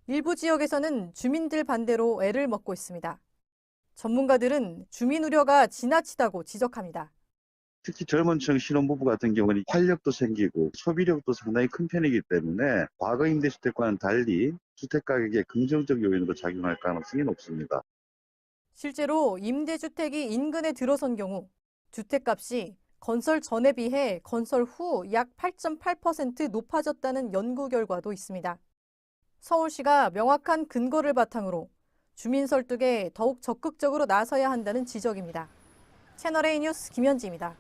일부 지역에서는 주민들 반대로 애를 먹고 있습니다. 전문가들은 주민 우려가 지나치다고 지적합니다. 특히 젊은 층 신혼부부 같은 경우는 활력도 생기고 소비력도 상당히 큰 편이기 때문에 과거 임대주택과는 달리 주택가격에 긍정적 요인으로 작용할 가능성이 높습니다. 실제로 임대주택이 인근에 들어선 경우 주택값이 건설 전에 비해 건설 후 약 8.8% 높아졌다는 연구 결과도 있습니다. 서울시가 명확한 근거를 바탕으로 주민 설득에 더욱 적극적으로 나서야 한다는 지적입니다. 채널A 뉴스 김현지입니다.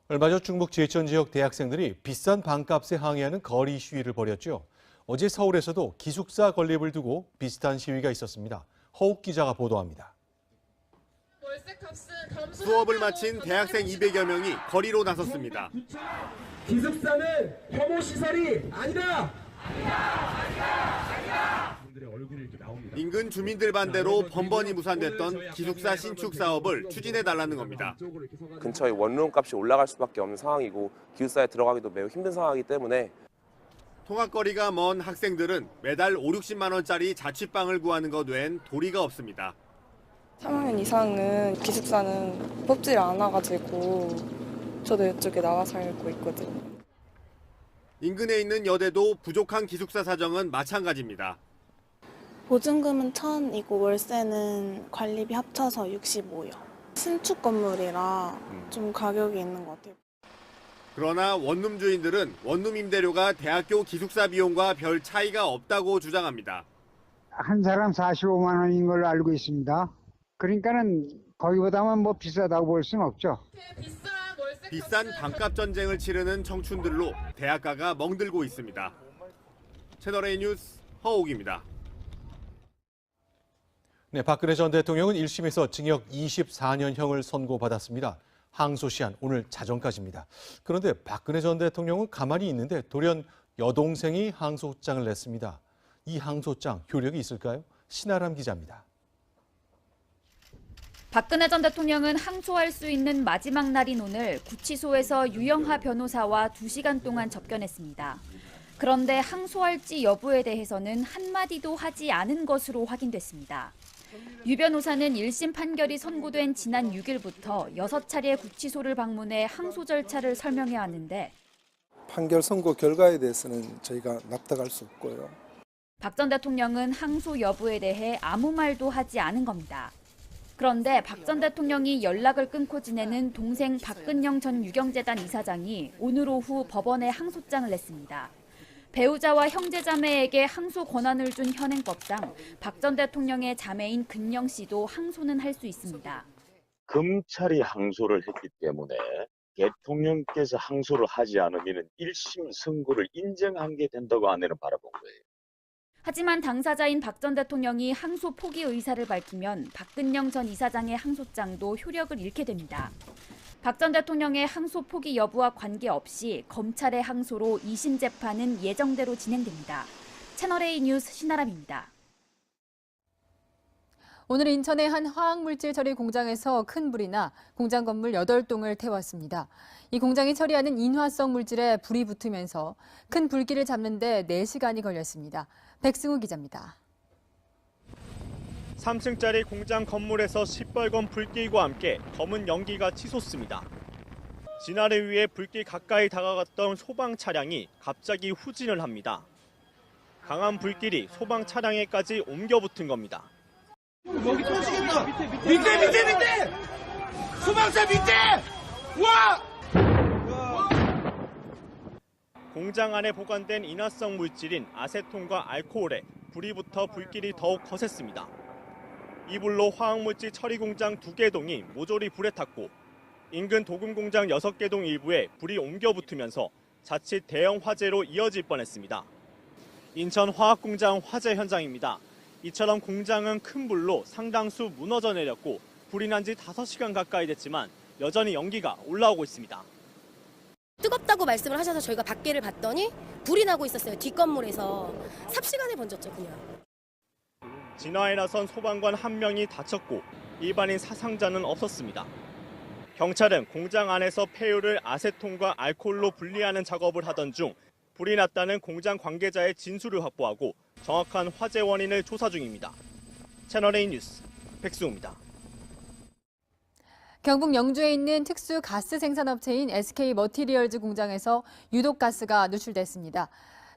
얼마 전 중국 제천 지역 대학생들이 비싼 방값에 항의하는 거리 시위를 벌였죠. 어제 서울에서도 기숙사 건립을 두고 비슷한 시위가 있었습니다. 허욱 기자가 보도합니다. 수업을 마친 대학생 200여 명이 거리로 나섰습니다. 기숙사는 혐오 시설이 아니다. 인근 주민들 반대로 번번이 무산됐던 기숙사 신축 사업을 추진해달라는 겁니다. 근처에 원룸 값이 올라갈 수밖에 없는 상황이고 기숙사에 들어가기도 매우 힘든 상황이기 때문에 통학거리가 먼 학생들은 매달 5, 60만 원짜리 자취방을 구하는 것 외엔 도리가 없습니다. 3학년 이상은 기숙사는 뽑질 않아가지고 저도 이쪽에 나와 살고 있거든요. 인근에 있는 여대도 부족한 기숙사 사정은 마찬가지입니다. 보증금은 1,000이고 월세는 관리비 합쳐서 65요. 신축 건물이라 좀 가격이 있는 것 같아요. 그러나 원룸 주인들은 원룸 임대료가 대학교 기숙사 비용과 별 차이가 없다고 주장합니다. 한 사람 45만 원인 걸로 알고 있습니다. 그러니까는 거기보다는 뭐 비싸다고 볼 수는 없죠. 비싼 반값 전쟁을 치르는 청춘들로 대학가가 멍들고 있습니다. 채널A 뉴스 허옥입니다. 네, 박근혜 전 대통령은 1심에서 징역 24년형을 선고받았습니다. 항소시한 오늘 자정까지입니다. 그런데 박근혜 전 대통령은 가만히 있는데 돌연 여동생이 항소장을 냈습니다. 이 항소장 효력이 있을까요? 신아람 기자입니다. 박근혜 전 대통령은 항소할 수 있는 마지막 날인 오늘 구치소에서 유영하 변호사와 2시간 동안 접견했습니다. 그런데 항소할지 여부에 대해서는 한마디도 하지 않은 것으로 확인됐습니다. 유 변호사는 1심 판결이 선고된 지난 6일부터 6차례 구치소를 방문해 항소 절차를 설명해 왔는데 판결 선고 결과에 대해서는 저희가 납득할 수 없고요. 박 전 대통령은 항소 여부에 대해 아무 말도 하지 않은 겁니다. 그런데 박 전 대통령이 연락을 끊고 지내는 동생 박근영 전 유경재단 이사장이 오늘 오후 법원에 항소장을 냈습니다. 배우자와 형제자매에게 항소 권한을 준 현행법상 박 전 대통령의 자매인 근영 씨도 항소는 할 수 있습니다. 검찰이 항소를 했기 때문에 대통령께서 항소를 하지 않으면 1심 선고를 인정한 게 된다고 아내는 바라본 거예요. 하지만 당사자인 박 전 대통령이 항소 포기 의사를 밝히면 박근영 전 이사장의 항소장도 효력을 잃게 됩니다. 박 전 대통령의 항소 포기 여부와 관계없이 검찰의 항소로 2심 재판은 예정대로 진행됩니다. 채널A 뉴스 신아람입니다. 오늘 인천의 한 화학물질 처리 공장에서 큰 불이 나 공장 건물 8동을 태웠습니다. 이 공장이 처리하는 인화성 물질에 불이 붙으면서 큰 불길을 잡는 데 4시간이 걸렸습니다. 백승우 기자입니다. 3층짜리 공장 건물에서 시뻘건 불길과 함께 검은 연기가 치솟습니다. 진아래 위에 불길 가까이 다가갔던 소방 차량이 갑자기 후진을 합니다. 강한 불길이 소방 차량에까지 옮겨 붙은 겁니다. 여기 터지겠다. 밑에! 소방차 밑에! 와! 공장 안에 보관된 인화성 물질인 아세톤과 알코올에 불이 붙어 불길이 더욱 거셌습니다. 이 불로 화학물질 처리 공장 2개 동이 모조리 불에 탔고 인근 도금 공장 6개 동 일부에 불이 옮겨 붙으면서 자칫 대형 화재로 이어질 뻔했습니다. 인천 화학공장 화재 현장입니다. 이처럼 공장은 큰 불로 상당수 무너져 내렸고 불이 난 지 5시간 가까이 됐지만 여전히 연기가 올라오고 있습니다. 뜨겁다고 말씀을 하셔서 저희가 밖에를 봤더니 불이 나고 있었어요. 뒷건물에서 삽시간에 번졌죠, 그냥. 진화에 나선 소방관 1명이 다쳤고 일반인 사상자는 없었습니다. 경찰은 공장 안에서 폐유를 아세톤과 알코올로 분리하는 작업을 하던 중 불이 났다는 공장 관계자의 진술을 확보하고 정확한 화재 원인을 조사 중입니다. 채널A 뉴스 백수호입니다. 경북 영주에 있는 특수 가스 생산업체인 SK 머티리얼즈 공장에서 유독 가스가 누출됐습니다.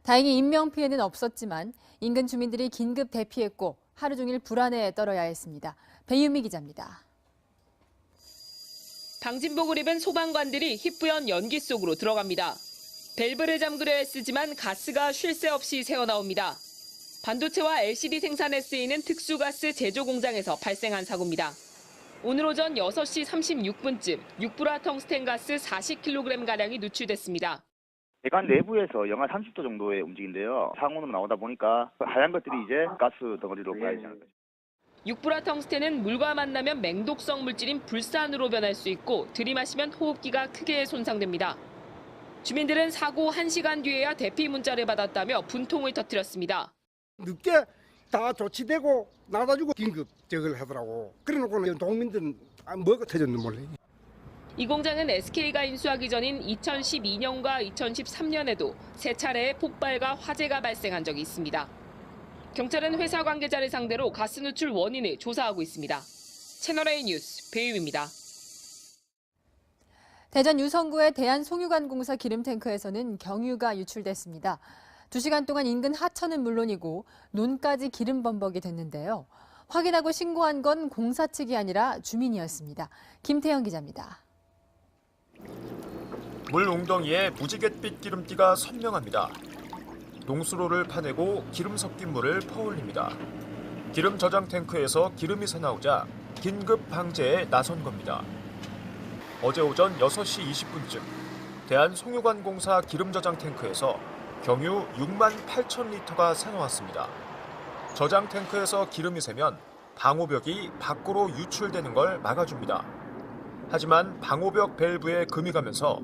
다행히 인명 피해는 없었지만 인근 주민들이 긴급 대피했고 하루 종일 불안에 떨어야 했습니다. 배유미 기자입니다. 방진복을 입은 소방관들이 희뿌연 연기 속으로 들어갑니다. 밸브를 잠그려 애쓰지만 가스가 쉴 새 없이 새어나옵니다. 반도체와 LCD 생산에 쓰이는 특수가스 제조 공장에서 발생한 사고입니다. 오늘 오전 6시 36분쯤 6불화 텅스텐 가스 40kg가량이 누출됐습니다. 배관 내부에서 영하 30도 정도의 움직임인데요. 상온으로 나오다 보니까 하얀 것들이 이제 가스 덩어리로 가야지 않을까. 6불화 텅스텐은 물과 만나면 맹독성 물질인 불산으로 변할 수 있고 들이마시면 호흡기가 크게 손상됩니다. 주민들은 사고 1시간 뒤에야 대피 문자를 받았다며 분통을 터뜨렸습니다. 늦게 다 조치되고 나다주고 긴급 저걸 하더라고. 그래놓고는 동민들은 뭐가 터졌는지 몰라. 이 공장은 SK가 인수하기 전인 2012년과 2013년에도 3차례의 폭발과 화재가 발생한 적이 있습니다. 경찰은 회사 관계자를 상대로 가스 누출 원인을 조사하고 있습니다. 채널A 뉴스 배유미입니다. 대전 유성구의 대한송유관공사 기름탱크에서는 경유가 유출됐습니다. 2시간 동안 인근 하천은 물론이고 논까지 기름 범벅이 됐는데요. 확인하고 신고한 건 공사 측이 아니라 주민이었습니다. 김태형 기자입니다. 물 웅덩이에 무지갯빛 기름띠가 선명합니다. 농수로를 파내고 기름 섞인 물을 퍼올립니다. 기름 저장 탱크에서 기름이 새나오자 긴급 방제에 나선 겁니다. 어제 오전 6시 20분쯤 대한송유관공사 기름 저장 탱크에서 경유 6만 8천 리터가 새나왔습니다. 저장 탱크에서 기름이 새면 방호벽이 밖으로 유출되는 걸 막아줍니다. 하지만 방호벽 밸브에 금이 가면서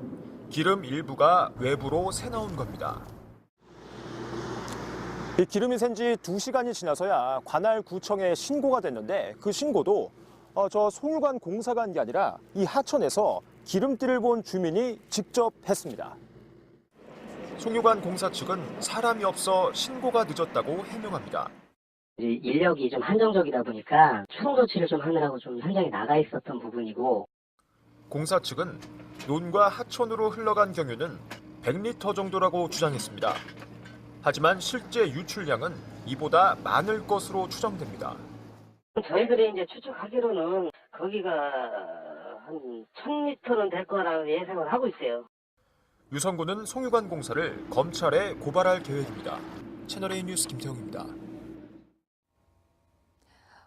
기름 일부가 외부로 새나온 겁니다. 이 기름이 샌 지 2시간이 지나서야 관할구청에 신고가 됐는데 그 신고도 저 송유관 공사가 한 게 아니라 이 하천에서 기름띠를 본 주민이 직접 했습니다. 송유관 공사 측은 사람이 없어 신고가 늦었다고 해명합니다. 인력이 좀 한정적이다 보니까 추동 조치를 좀 하느라고 좀 현장에 나가 있었던 부분이고, 공사 측은 논과 하천으로 흘러간 경유는 100리터 정도라고 주장했습니다. 하지만 실제 유출량은 이보다 많을 것으로 추정됩니다. 저희들이 이제 추측하기로는 거기가 한 1000리터는 될 거라고 예상을 하고 있어요. 유성군은 송유관 공사를 검찰에 고발할 계획입니다. 채널A 뉴스 김태형입니다.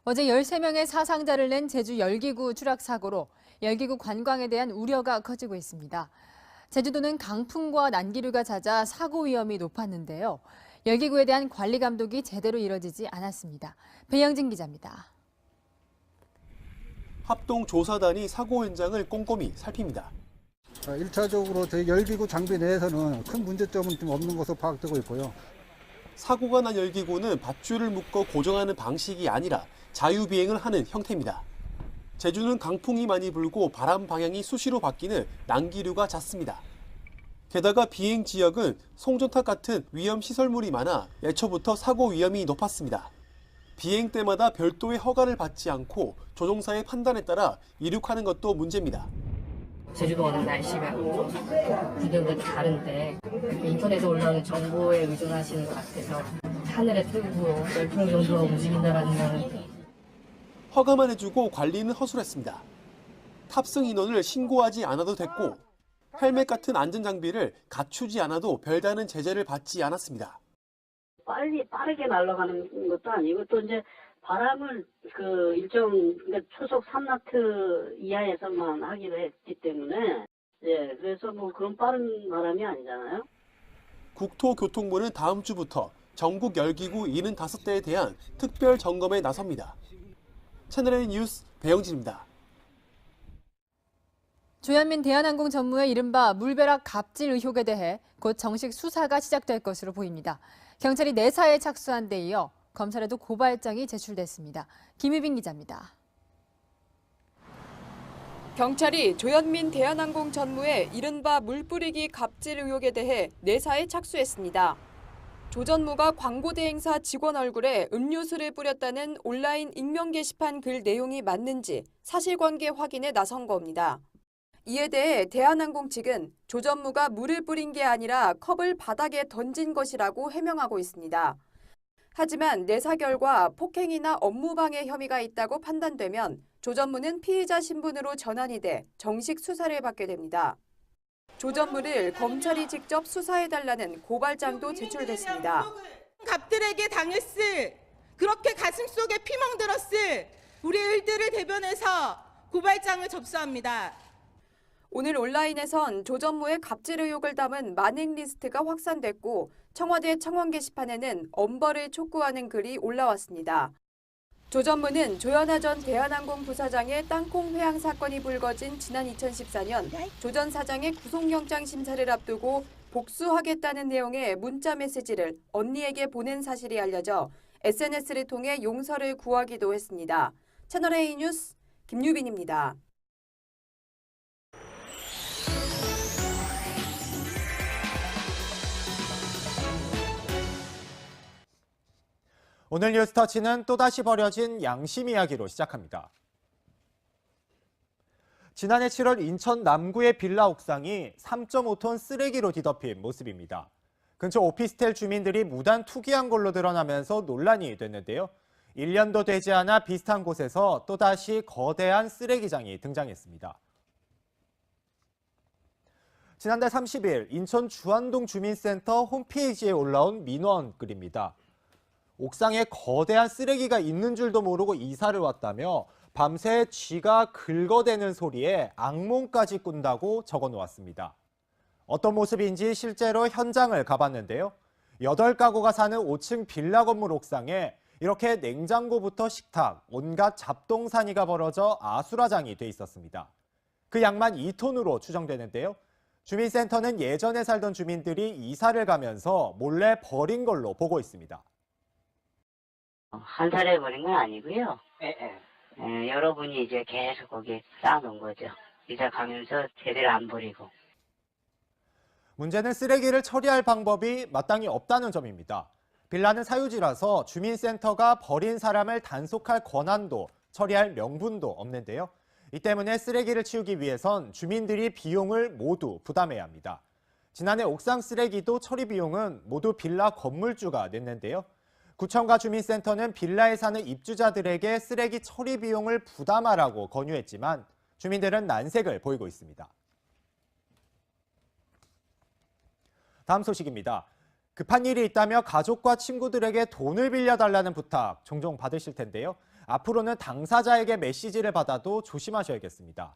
어제 13명의 사상자를 낸 제주 열기구 추락 사고로 열기구 관광에 대한 우려가 커지고 있습니다. 제주도는 강풍과 난기류가 잦아 사고 위험이 높았는데요. 열기구에 대한 관리 감독이 제대로 이뤄지지 않았습니다. 배영진 기자입니다. 합동조사단이 사고 현장을 꼼꼼히 살핍니다. 1차적으로 저희 열기구 장비 내에서는 큰 문제점은 좀 없는 것으로 파악되고 있고요. 사고가 난 열기구는 밧줄을 묶어 고정하는 방식이 아니라 자유비행을 하는 형태입니다. 제주는 강풍이 많이 불고 바람 방향이 수시로 바뀌는 난기류가 잦습니다. 게다가 비행 지역은 송전탑 같은 위험 시설물이 많아 애초부터 사고 위험이 높았습니다. 비행 때마다 별도의 허가를 받지 않고 조종사의 판단에 따라 이륙하는 것도 문제입니다. 제주도 워낙 날씨가 구경도 다른데 인터넷에 올라오는 정보에 의존하시는 것 같아서 하늘에 뜨고 열풍 정도가 움직인다라는 건 허가만 해주고 관리는 허술했습니다. 탑승 인원을 신고하지 않아도 됐고 헬멧 같은 안전장비를 갖추지 않아도 별다른 제재를 받지 않았습니다. 빠르게 날아가는 것도 아니고 또 이제 바람을 일정 그러니까 초속 3나트 이하에서만 하기로 했기 때문에 그래서 뭐 그런 빠른 바람이 아니잖아요. 국토교통부는 다음 주부터 전국 열기구 75대에 대한 특별 점검에 나섭니다. 채널A 뉴스 배영진입니다. 조현민 대한항공 전무의 이른바 물벼락 갑질 의혹에 대해 곧 정식 수사가 시작될 것으로 보입니다. 경찰이 내사에 착수한 데 이어 검찰에도 고발장이 제출됐습니다. 김유빈 기자입니다. 경찰이 조현민 대한항공 전무의 이른바 물뿌리기 갑질 의혹에 대해 내사에 착수했습니다. 조 전무가 광고대행사 직원 얼굴에 음료수를 뿌렸다는 온라인 익명 게시판 글 내용이 맞는지 사실관계 확인에 나선 겁니다. 이에 대해 대한항공 측은 조 전무가 물을 뿌린 게 아니라 컵을 바닥에 던진 것이라고 해명하고 있습니다. 하지만 내사 결과 폭행이나 업무방해 혐의가 있다고 판단되면 조 전무는 피의자 신분으로 전환이 돼 정식 수사를 받게 됩니다. 조 전무를 검찰이 직접 수사해달라는 고발장도 제출됐습니다. 갑들에게 당했을, 그렇게 가슴속에 피 멍들었을 우리 을들을 대변해서 고발장을 접수합니다. 오늘 온라인에선 조 전무의 갑질 의혹을 담은 만행 리스트가 확산됐고 청와대 청원 게시판에는 엄벌을 촉구하는 글이 올라왔습니다. 조 전무는 조현아 전 대한항공 부사장의 땅콩 회항 사건이 불거진 지난 2014년 조 전 사장의 구속영장 심사를 앞두고 복수하겠다는 내용의 문자 메시지를 언니에게 보낸 사실이 알려져 SNS를 통해 용서를 구하기도 했습니다. 채널A 뉴스 김유빈입니다. 오늘 뉴스터치는 또다시 버려진 양심 이야기로 시작합니다. 지난해 7월 인천 남구의 빌라 옥상이 3.5톤 쓰레기로 뒤덮인 모습입니다. 근처 오피스텔 주민들이 무단 투기한 걸로 드러나면서 논란이 됐는데요. 1년도 되지 않아 비슷한 곳에서 또다시 거대한 쓰레기장이 등장했습니다. 지난달 30일 인천 주안동 주민센터 홈페이지에 올라온 민원 글입니다. 옥상에 거대한 쓰레기가 있는 줄도 모르고 이사를 왔다며 밤새 쥐가 긁어대는 소리에 악몽까지 꾼다고 적어놓았습니다. 어떤 모습인지 실제로 현장을 가봤는데요. 8가구가 사는 5층 빌라 건물 옥상에 이렇게 냉장고부터 식탁, 온갖 잡동사니가 벌어져 아수라장이 돼 있었습니다. 그 양만 2톤으로 추정되는데요. 주민센터는 예전에 살던 주민들이 이사를 가면서 몰래 버린 걸로 보고 있습니다. 한 사람이 버린 건 아니고요. 여러분이 이제 계속 거기에 쌓아놓은 거죠. 이사 가면서 제대로 안 버리고. 문제는 쓰레기를 처리할 방법이 마땅히 없다는 점입니다. 빌라는 사유지라서 주민센터가 버린 사람을 단속할 권한도 처리할 명분도 없는데요. 이 때문에 쓰레기를 치우기 위해선 주민들이 비용을 모두 부담해야 합니다. 지난해 옥상 쓰레기도 처리 비용은 모두 빌라 건물주가 냈는데요. 구청과 주민센터는 빌라에 사는 입주자들에게 쓰레기 처리 비용을 부담하라고 권유했지만 주민들은 난색을 보이고 있습니다. 다음 소식입니다. 급한 일이 있다며 가족과 친구들에게 돈을 빌려달라는 부탁 종종 받으실 텐데요. 앞으로는 당사자에게 메시지를 받아도 조심하셔야겠습니다.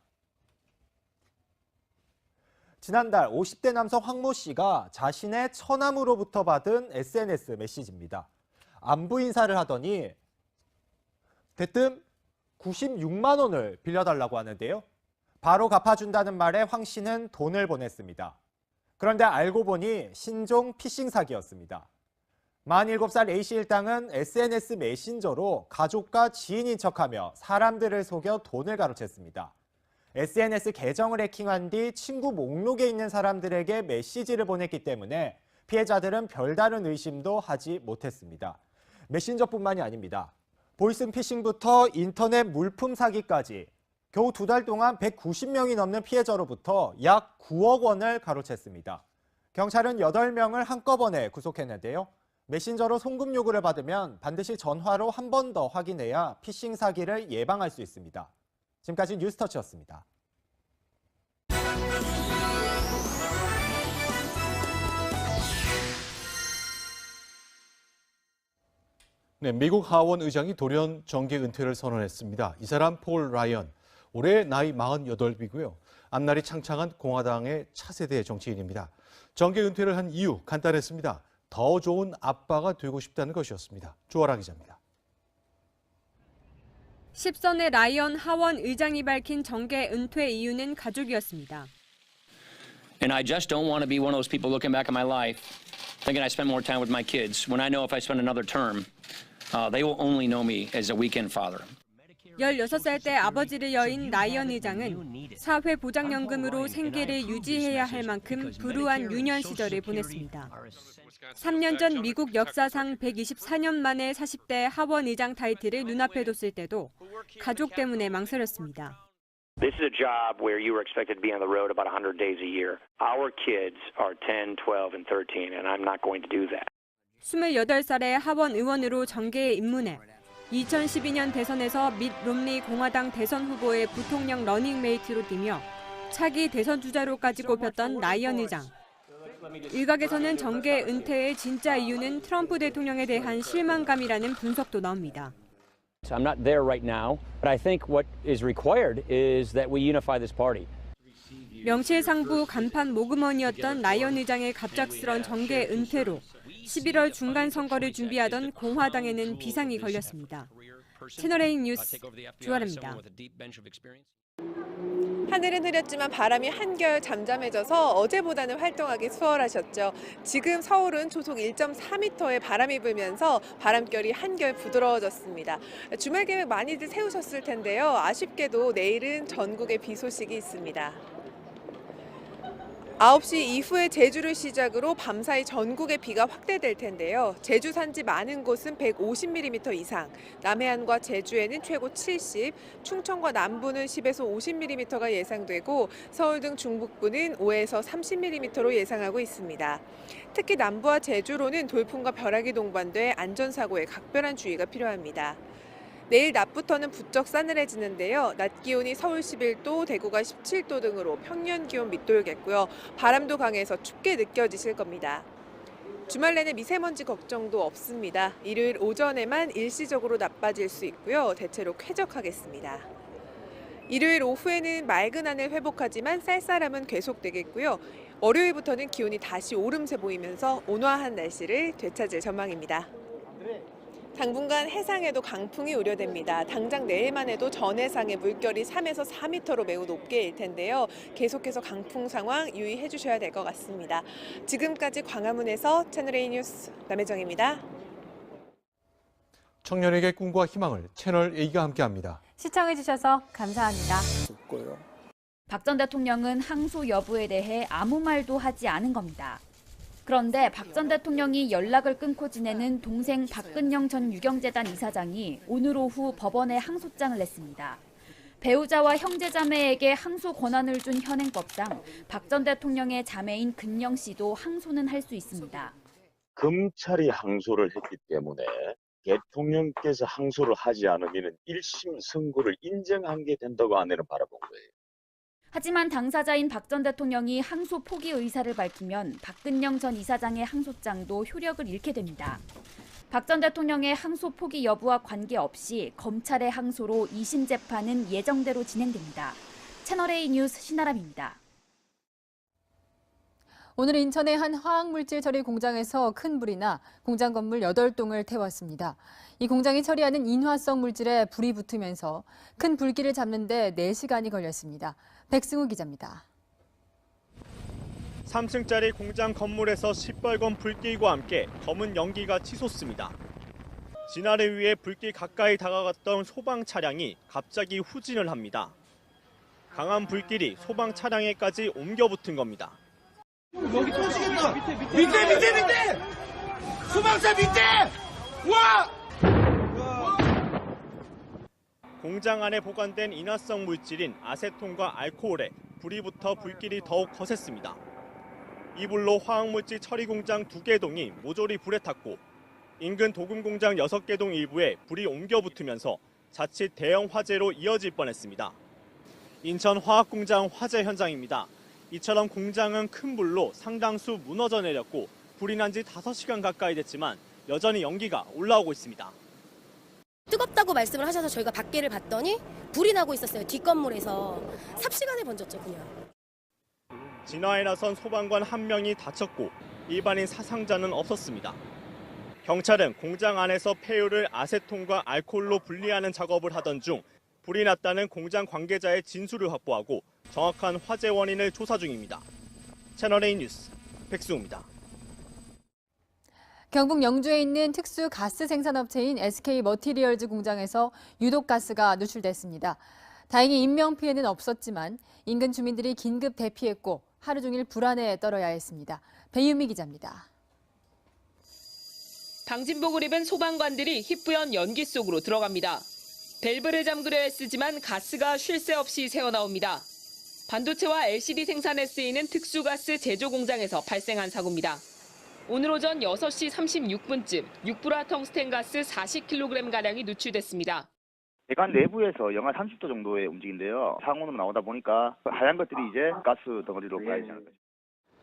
지난달 50대 남성 황모 씨가 자신의 처남으로부터 받은 SNS 메시지입니다. 안부 인사를 하더니 대뜸 96만 원을 빌려달라고 하는데요. 바로 갚아준다는 말에 황 씨는 돈을 보냈습니다. 그런데 알고 보니 신종 피싱 사기였습니다. 47살 A씨 일당은 SNS 메신저로 가족과 지인인 척하며 사람들을 속여 돈을 가로챘습니다. SNS 계정을 해킹한 뒤 친구 목록에 있는 사람들에게 메시지를 보냈기 때문에 피해자들은 별다른 의심도 하지 못했습니다. 메신저뿐만이 아닙니다. 보이스피싱부터 인터넷 물품 사기까지 겨우 2달 동안 190명이 넘는 피해자로부터 약 9억 원을 가로챘습니다. 경찰은 8명을 한꺼번에 구속했는데요. 메신저로 송금 요구를 받으면 반드시 전화로 한 번 더 확인해야 피싱 사기를 예방할 수 있습니다. 지금까지 뉴스터치였습니다. 네, 미국 하원 의장이 돌연 정계 은퇴를 선언했습니다. 이 사람 폴 라이언, 올해 나이 48이고요. 앞날이 창창한 공화당의 차세대 정치인입니다. 정계 은퇴를 한 이유 간단했습니다. 더 좋은 아빠가 되고 싶다는 것이었습니다. 조아라 기자입니다. 10선의 라이언 하원 의장이 밝힌 정계 은퇴 이유는 가족이었습니다. And I just don't want to be one of those people looking back at my life, thinking I spent more time with my kids, when I know if I spend another term, they will only know me as a weekend father. 16살 때 아버지를 여인 라이언 의장은 사회보장연금으로 생계를 유지해야 할 만큼 불우한 유년 시절을 보냈습니다. 3년 전 미국 역사상 124년 만에 40대 하원 의장 타이틀을 눈앞에 뒀을 때도 가족 때문에 망설였습니다. This is a job where you were expected to be on the road about 100 days a year. Our kids are 10, 12, and 13, and I'm not going to do that. 28살에 하원 의원으로 정계에 입문해 2012년 대선에서 밋 롬니 공화당 대선 후보의 부통령 러닝메이트로 뛰며 차기 대선 주자로까지 꼽혔던 라이언 의장. 일각에서는 정계 은퇴의 진짜 이유는 트럼프 대통령에 대한 실망감이라는 분석도 나옵니다. I'm not there right now, but I think what is required is that we unify this party. 명실상부 간판 모금원이었던 라이언 의장의 갑작스런 정계 은퇴로 11월 중간 선거를 준비하던 공화당에는 비상이 걸렸습니다. 채널A 뉴스 조아라입니다. 하늘은 흐렸지만 바람이 한결 잠잠해져서 어제보다는 활동하기 수월하셨죠. 지금 서울은 초속 1.4m의 바람이 불면서 바람결이 한결 부드러워졌습니다. 주말 계획 많이들 세우셨을 텐데요. 아쉽게도 내일은 전국에 비 소식이 있습니다. 9시 이후에 제주를 시작으로 밤사이 전국에 비가 확대될 텐데요. 제주 산지 많은 곳은 150mm 이상, 남해안과 제주에는 최고 70, 충청과 남부는 10에서 50mm가 예상되고 서울 등 중북부는 5에서 30mm로 예상하고 있습니다. 특히 남부와 제주로는 돌풍과 벼락이 동반돼 안전사고에 각별한 주의가 필요합니다. 내일 낮부터는 부쩍 싸늘해지는데요. 낮 기온이 서울 11도, 대구가 17도 등으로 평년 기온 밑돌겠고요. 바람도 강해서 춥게 느껴지실 겁니다. 주말 내내 미세먼지 걱정도 없습니다. 일요일 오전에만 일시적으로 나빠질 수 있고요. 대체로 쾌적하겠습니다. 일요일 오후에는 맑은 하늘 회복하지만 쌀쌀함은 계속되겠고요. 월요일부터는 기온이 다시 오름세 보이면서 온화한 날씨를 되찾을 전망입니다. 당분간 해상에도 강풍이 우려됩니다. 당장 내일만 해도 전해상의 물결이 3에서 4m로 매우 높게 일 텐데요. 계속해서 강풍 상황 유의해 주셔야 될 것 같습니다. 지금까지 광화문에서 채널A 뉴스 남혜정입니다. 청년에게 꿈과 희망을 채널A가 함께합니다. 시청해 주셔서 감사합니다. 박 전 대통령은 항소 여부에 대해 아무 말도 하지 않은 겁니다. 그런데 박 전 대통령이 연락을 끊고 지내는 동생 박근영 전 유경재단 이사장이 오늘 오후 법원에 항소장을 냈습니다. 배우자와 형제자매에게 항소 권한을 준 현행법상 박 전 대통령의 자매인 근영 씨도 항소는 할 수 있습니다. 검찰이 항소를 했기 때문에 대통령께서 항소를 하지 않으면 1심 선고를 인정한 게 된다고 아내는 바라본 거예요. 하지만 당사자인 박 전 대통령이 항소 포기 의사를 밝히면 박근영 전 이사장의 항소장도 효력을 잃게 됩니다. 박 전 대통령의 항소 포기 여부와 관계없이 검찰의 항소로 2심 재판은 예정대로 진행됩니다. 채널A 뉴스 신아람입니다. 오늘 인천의 한 화학물질 처리 공장에서 큰 불이 나 공장 건물 8동을 태웠습니다. 이 공장이 처리하는 인화성 물질에 불이 붙으면서 큰 불길을 잡는 데 4시간이 걸렸습니다. 백승우 기자입니다. 3층짜리 공장 건물에서 시뻘건 불길과 함께 검은 연기가 치솟습니다. 진화를 위해 불길 가까이 다가갔던 소방 차량이 갑자기 후진을 합니다. 강한 불길이 소방 차량에까지 옮겨 붙은 겁니다. 여기 터지겠다. 밑에! 소방차 밑에! 와! 공장 안에 보관된 인화성 물질인 아세톤과 알코올에 불이 붙어 불길이 더욱 거셌습니다. 이 불로 화학물질 처리 공장 2개 동이 모조리 불에 탔고 인근 도금 공장 6개 동 일부에 불이 옮겨 붙으면서 자칫 대형 화재로 이어질 뻔했습니다. 인천 화학공장 화재 현장입니다. 이처럼 공장은 큰 불로 상당수 무너져 내렸고 불이 난 지 5시간 가까이 됐지만 여전히 연기가 올라오고 있습니다. 뜨겁다고 말씀을 하셔서 저희가 밖에를 봤더니 불이 나고 있었어요. 뒷건물에서 삽시간에 번졌죠, 그냥. 진화에 나선 소방관 1명이 다쳤고 일반인 사상자는 없었습니다. 경찰은 공장 안에서 폐유를 아세톤과 알코올로 분리하는 작업을 하던 중 불이 났다는 공장 관계자의 진술을 확보하고 정확한 화재 원인을 조사 중입니다. 채널A 뉴스 백승우입니다. 경북 영주에 있는 특수 가스 생산업체인 SK 머티리얼즈 공장에서 유독 가스가 누출됐습니다. 다행히 인명 피해는 없었지만 인근 주민들이 긴급 대피했고 하루 종일 불안에 떨어야 했습니다. 배유미 기자입니다. 방진복을 입은 소방관들이 희뿌연 연기 속으로 들어갑니다. 밸브를 잠그려 애쓰지만 가스가 쉴 새 없이 새어나옵니다. 반도체와 LCD 생산에 쓰이는 특수가스 제조 공장에서 발생한 사고입니다. 오늘 오전 6시 36분쯤 6불화 텅스텐 가스 40kg가량이 누출됐습니다. 배관 내부에서 영하 30도 정도의 움직인데요. 상온으로 나오다 보니까 하얀 것들이 이제 가스 덩어리로 가야지 않을까.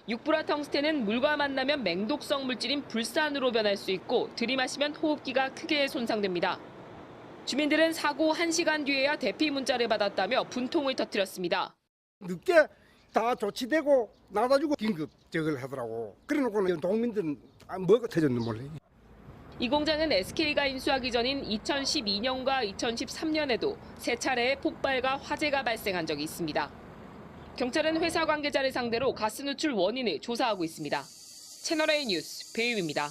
6불화 텅스텐은 물과 만나면 맹독성 물질인 불산으로 변할 수 있고 들이마시면 호흡기가 크게 손상됩니다. 주민들은 사고 1시간 뒤에야 대피 문자를 받았다며 분통을 터뜨렸습니다. 늦게 다 조치되고 나다주고 긴급 저걸 하더라고. 그래놓고는 동민들은 뭐가 터졌는지 몰라. 이 공장은 SK가 인수하기 전인 2012년과 2013년에도 3차례의 폭발과 화재가 발생한 적이 있습니다. 경찰은 회사 관계자를 상대로 가스 누출 원인을 조사하고 있습니다. 채널A 뉴스 배유미입니다.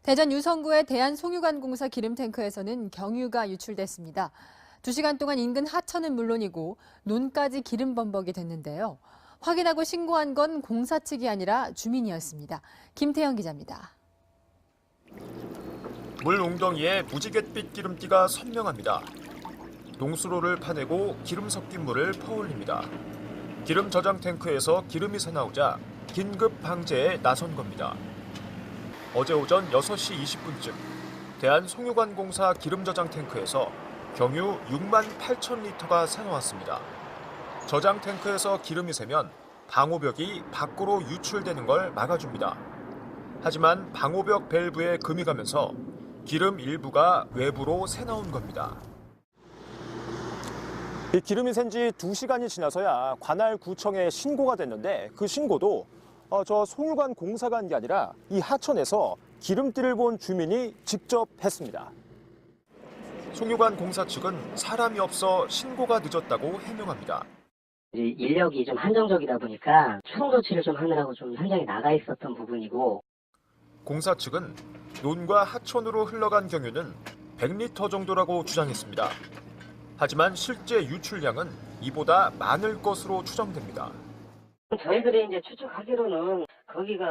대전 유성구의 대한송유관공사 기름탱크에서는 경유가 유출됐습니다. 2시간 동안 인근 하천은 물론이고 논까지 기름 범벅이 됐는데요. 확인하고 신고한 건 공사 측이 아니라 주민이었습니다. 김태형 기자입니다. 물 웅덩이에 무지갯빛 기름띠가 선명합니다. 농수로를 파내고 기름 섞인 물을 퍼올립니다. 기름 저장 탱크에서 기름이 새나오자 긴급 방제에 나선 겁니다. 어제 오전 6시 20분쯤 대한송유관공사 기름 저장 탱크에서 경유 6만 8천 리터가 새나왔습니다. 저장 탱크에서 기름이 새면 방호벽이 밖으로 유출되는 걸 막아줍니다. 하지만 방호벽 밸브에 금이 가면서 기름 일부가 외부로 새나온 겁니다. 이 기름이 샌 지 2시간이 지나서야 관할 구청에 신고가 됐는데 그 신고도 저 송유관 공사가 한 게 아니라 이 하천에서 기름띠를 본 주민이 직접 했습니다. 송유관 공사 측은 사람이 없어 신고가 늦었다고 해명합니다. 인력이 좀 한정적이다 보니까 추동 조치를 좀 하느라고 좀 현장에 나가 있었던 부분이고. 공사 측은 논과 하천으로 흘러간 경유는 100리터 정도라고 주장했습니다. 하지만 실제 유출량은 이보다 많을 것으로 추정됩니다. 저희들이 이제 추측하기로는 거기가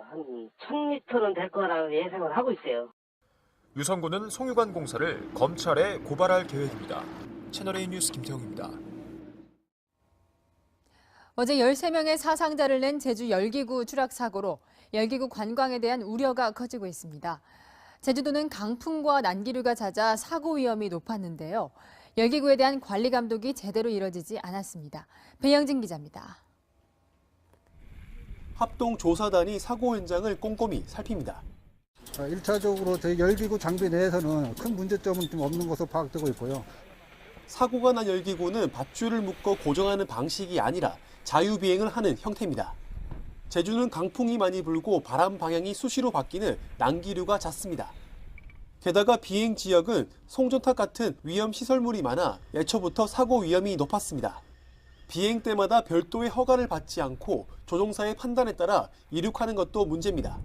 한 1000m는 될 거라고 예상을 하고 있어요. 유성군은 송유관 공사를 검찰에 고발할 계획입니다. 채널A 뉴스 김태형입니다. 어제 13명의 사상자를 낸 제주 열기구 추락 사고로 열기구 관광에 대한 우려가 커지고 있습니다. 제주도는 강풍과 난기류가 잦아 사고 위험이 높았는데요. 열기구에 대한 관리 감독이 제대로 이뤄지지 않았습니다. 배영진 기자입니다. 합동조사단이 사고 현장을 꼼꼼히 살핍니다. 1차적으로 저희 열기구 장비 내에서는 큰 문제점은 좀 없는 것으로 파악되고 있고요. 사고가 난 열기구는 밧줄을 묶어 고정하는 방식이 아니라 자유비행을 하는 형태입니다. 제주는 강풍이 많이 불고 바람 방향이 수시로 바뀌는 난기류가 잦습니다. 게다가 비행 지역은 송전탑 같은 위험 시설물이 많아 애초부터 사고 위험이 높았습니다. 비행 때마다 별도의 허가를 받지 않고 조종사의 판단에 따라 이륙하는 것도 문제입니다.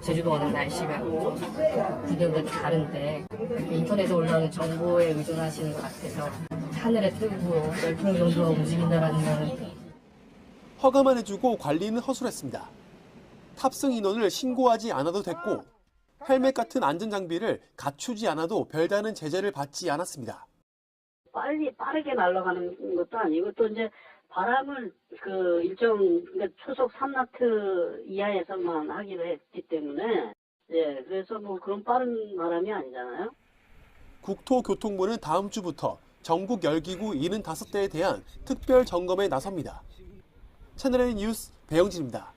제주도 워낙 날씨가 구경도 다른데 인터넷에 올라오는 정보에 의존하시는 것 같아서 하늘에 뜨고 열풍 정도가 움직인다는 건 허가만 해주고 관리는 허술했습니다. 탑승 인원을 신고하지 않아도 됐고 헬멧 같은 안전장비를 갖추지 않아도 별다른 제재를 받지 않았습니다. 빠르게 날아가는 것도 아니고 또 이제 바람을 그러니까 초속 3나트 이하에서만 하기로 했기 때문에 그래서 뭐 그런 빠른 바람이 아니잖아요. 국토교통부는 다음 주부터 전국 열기구 75대에 대한 특별 점검에 나섭니다. 채널A 뉴스 배영진입니다.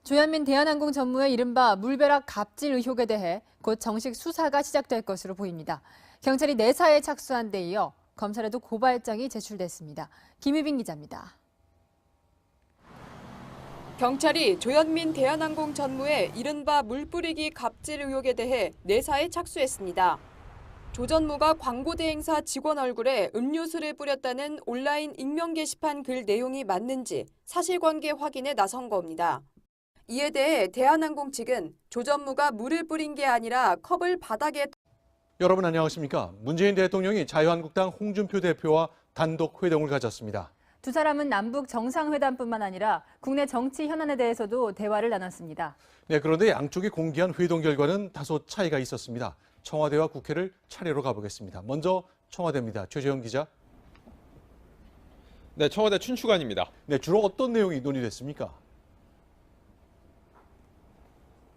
조현민 대한항공 전무의 이른바 물벼락 갑질 의혹에 대해 곧 정식 수사가 시작될 것으로 보입니다. 경찰이 내사에 착수한 데 이어 검찰에도 고발장이 제출됐습니다. 김유빈 기자입니다. 경찰이 조현민 대한항공 전무의 이른바 물뿌리기 갑질 의혹에 대해 내사에 착수했습니다. 조 전무가 광고 대행사 직원 얼굴에 음료수를 뿌렸다는 온라인 익명 게시판 글 내용이 맞는지 사실관계 확인에 나선 겁니다. 이에 대해 대한항공 측은 조 전무가 물을 뿌린 게 아니라 컵을 바닥에 여러분 안녕하십니까? 문재인 대통령이 자유한국당 홍준표 대표와 단독 회동을 가졌습니다. 두 사람은 남북 정상회담뿐만 아니라 국내 정치 현안에 대해서도 대화를 나눴습니다. 네, 그런데 양쪽이 공개한 회동 결과는 다소 차이가 있었습니다. 청와대와 국회를 차례로 가보겠습니다. 먼저 청와대입니다. 최재형 기자. 네, 청와대 춘추관입니다. 네, 주로 어떤 내용이 논의됐습니까?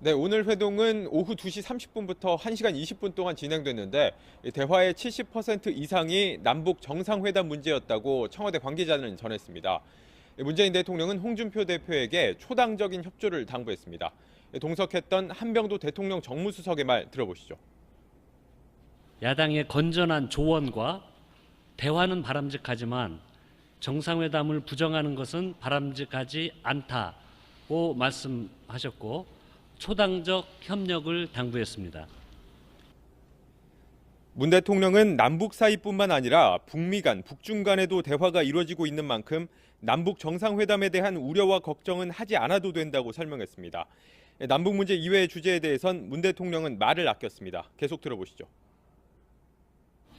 네, 오늘 회동은 오후 2시 30분부터 1시간 20분 동안 진행됐는데 대화의 70% 이상이 남북 정상회담 문제였다고 청와대 관계자는 전했습니다. 문재인 대통령은 홍준표 대표에게 초당적인 협조를 당부했습니다. 동석했던 한병도 대통령 정무수석의 말 들어보시죠. 야당의 건전한 조언과 대화는 바람직하지만 정상회담을 부정하는 것은 바람직하지 않다고 말씀하셨고 초당적 협력을 당부했습니다. 문 대통령은 남북 사이뿐만 아니라 북미 간, 북중 간에도 대화가 이루어지고 있는 만큼 남북 정상회담에 대한 우려와 걱정은 하지 않아도 된다고 설명했습니다. 남북 문제 이외의 주제에 대해선 문 대통령은 말을 아꼈습니다. 계속 들어보시죠.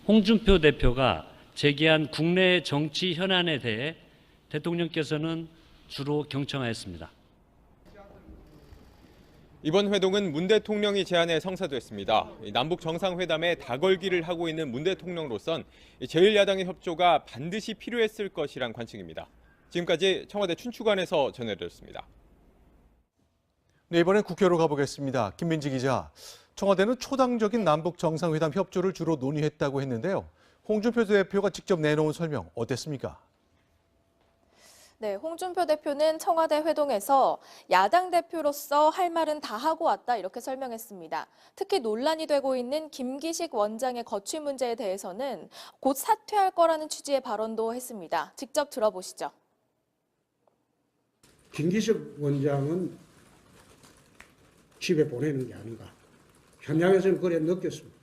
홍준표 대표가 제기한 국내 정치 현안에 대해 대통령께서는 주로 경청하였습니다. 이번 회동은 문 대통령이 제안해 성사됐습니다. 남북 정상회담에 다걸기를 하고 있는 문 대통령으로선 제1야당의 협조가 반드시 필요했을 것이란 관측입니다. 지금까지 청와대 춘추관에서 전해드렸습니다. 네, 이번엔 국회로 가보겠습니다. 김민지 기자. 청와대는 초당적인 남북 정상회담 협조를 주로 논의했다고 했는데요. 홍준표 대표가 직접 내놓은 설명 어땠습니까? 네, 홍준표 대표는 청와대 회동에서 야당 대표로서 할 말은 다 하고 왔다 이렇게 설명했습니다. 특히 논란이 되고 있는 김기식 원장의 거취 문제에 대해서는 곧 사퇴할 거라는 취지의 발언도 했습니다. 직접 들어보시죠. 김기식 원장은 집에 보내는 게 아닌가. 현장에서는 그래 느꼈습니다.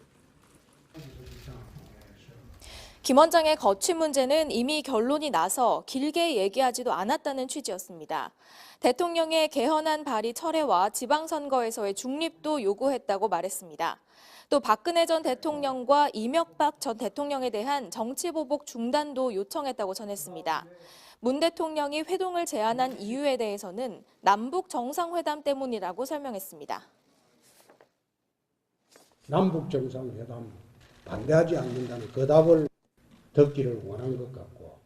김 원장의 거취 문제는 이미 결론이 나서 길게 얘기하지도 않았다는 취지였습니다. 대통령의 개헌안 발의 철회와 지방선거에서의 중립도 요구했다고 말했습니다. 또 박근혜 전 대통령과 이명박 전 대통령에 대한 정치보복 중단도 요청했다고 전했습니다. 문 대통령이 회동을 제안한 이유에 대해서는 남북 정상회담 때문이라고 설명했습니다. 남북 정상회담 반대하지 않는다는 그 답을 듣기를 원한 것 같고.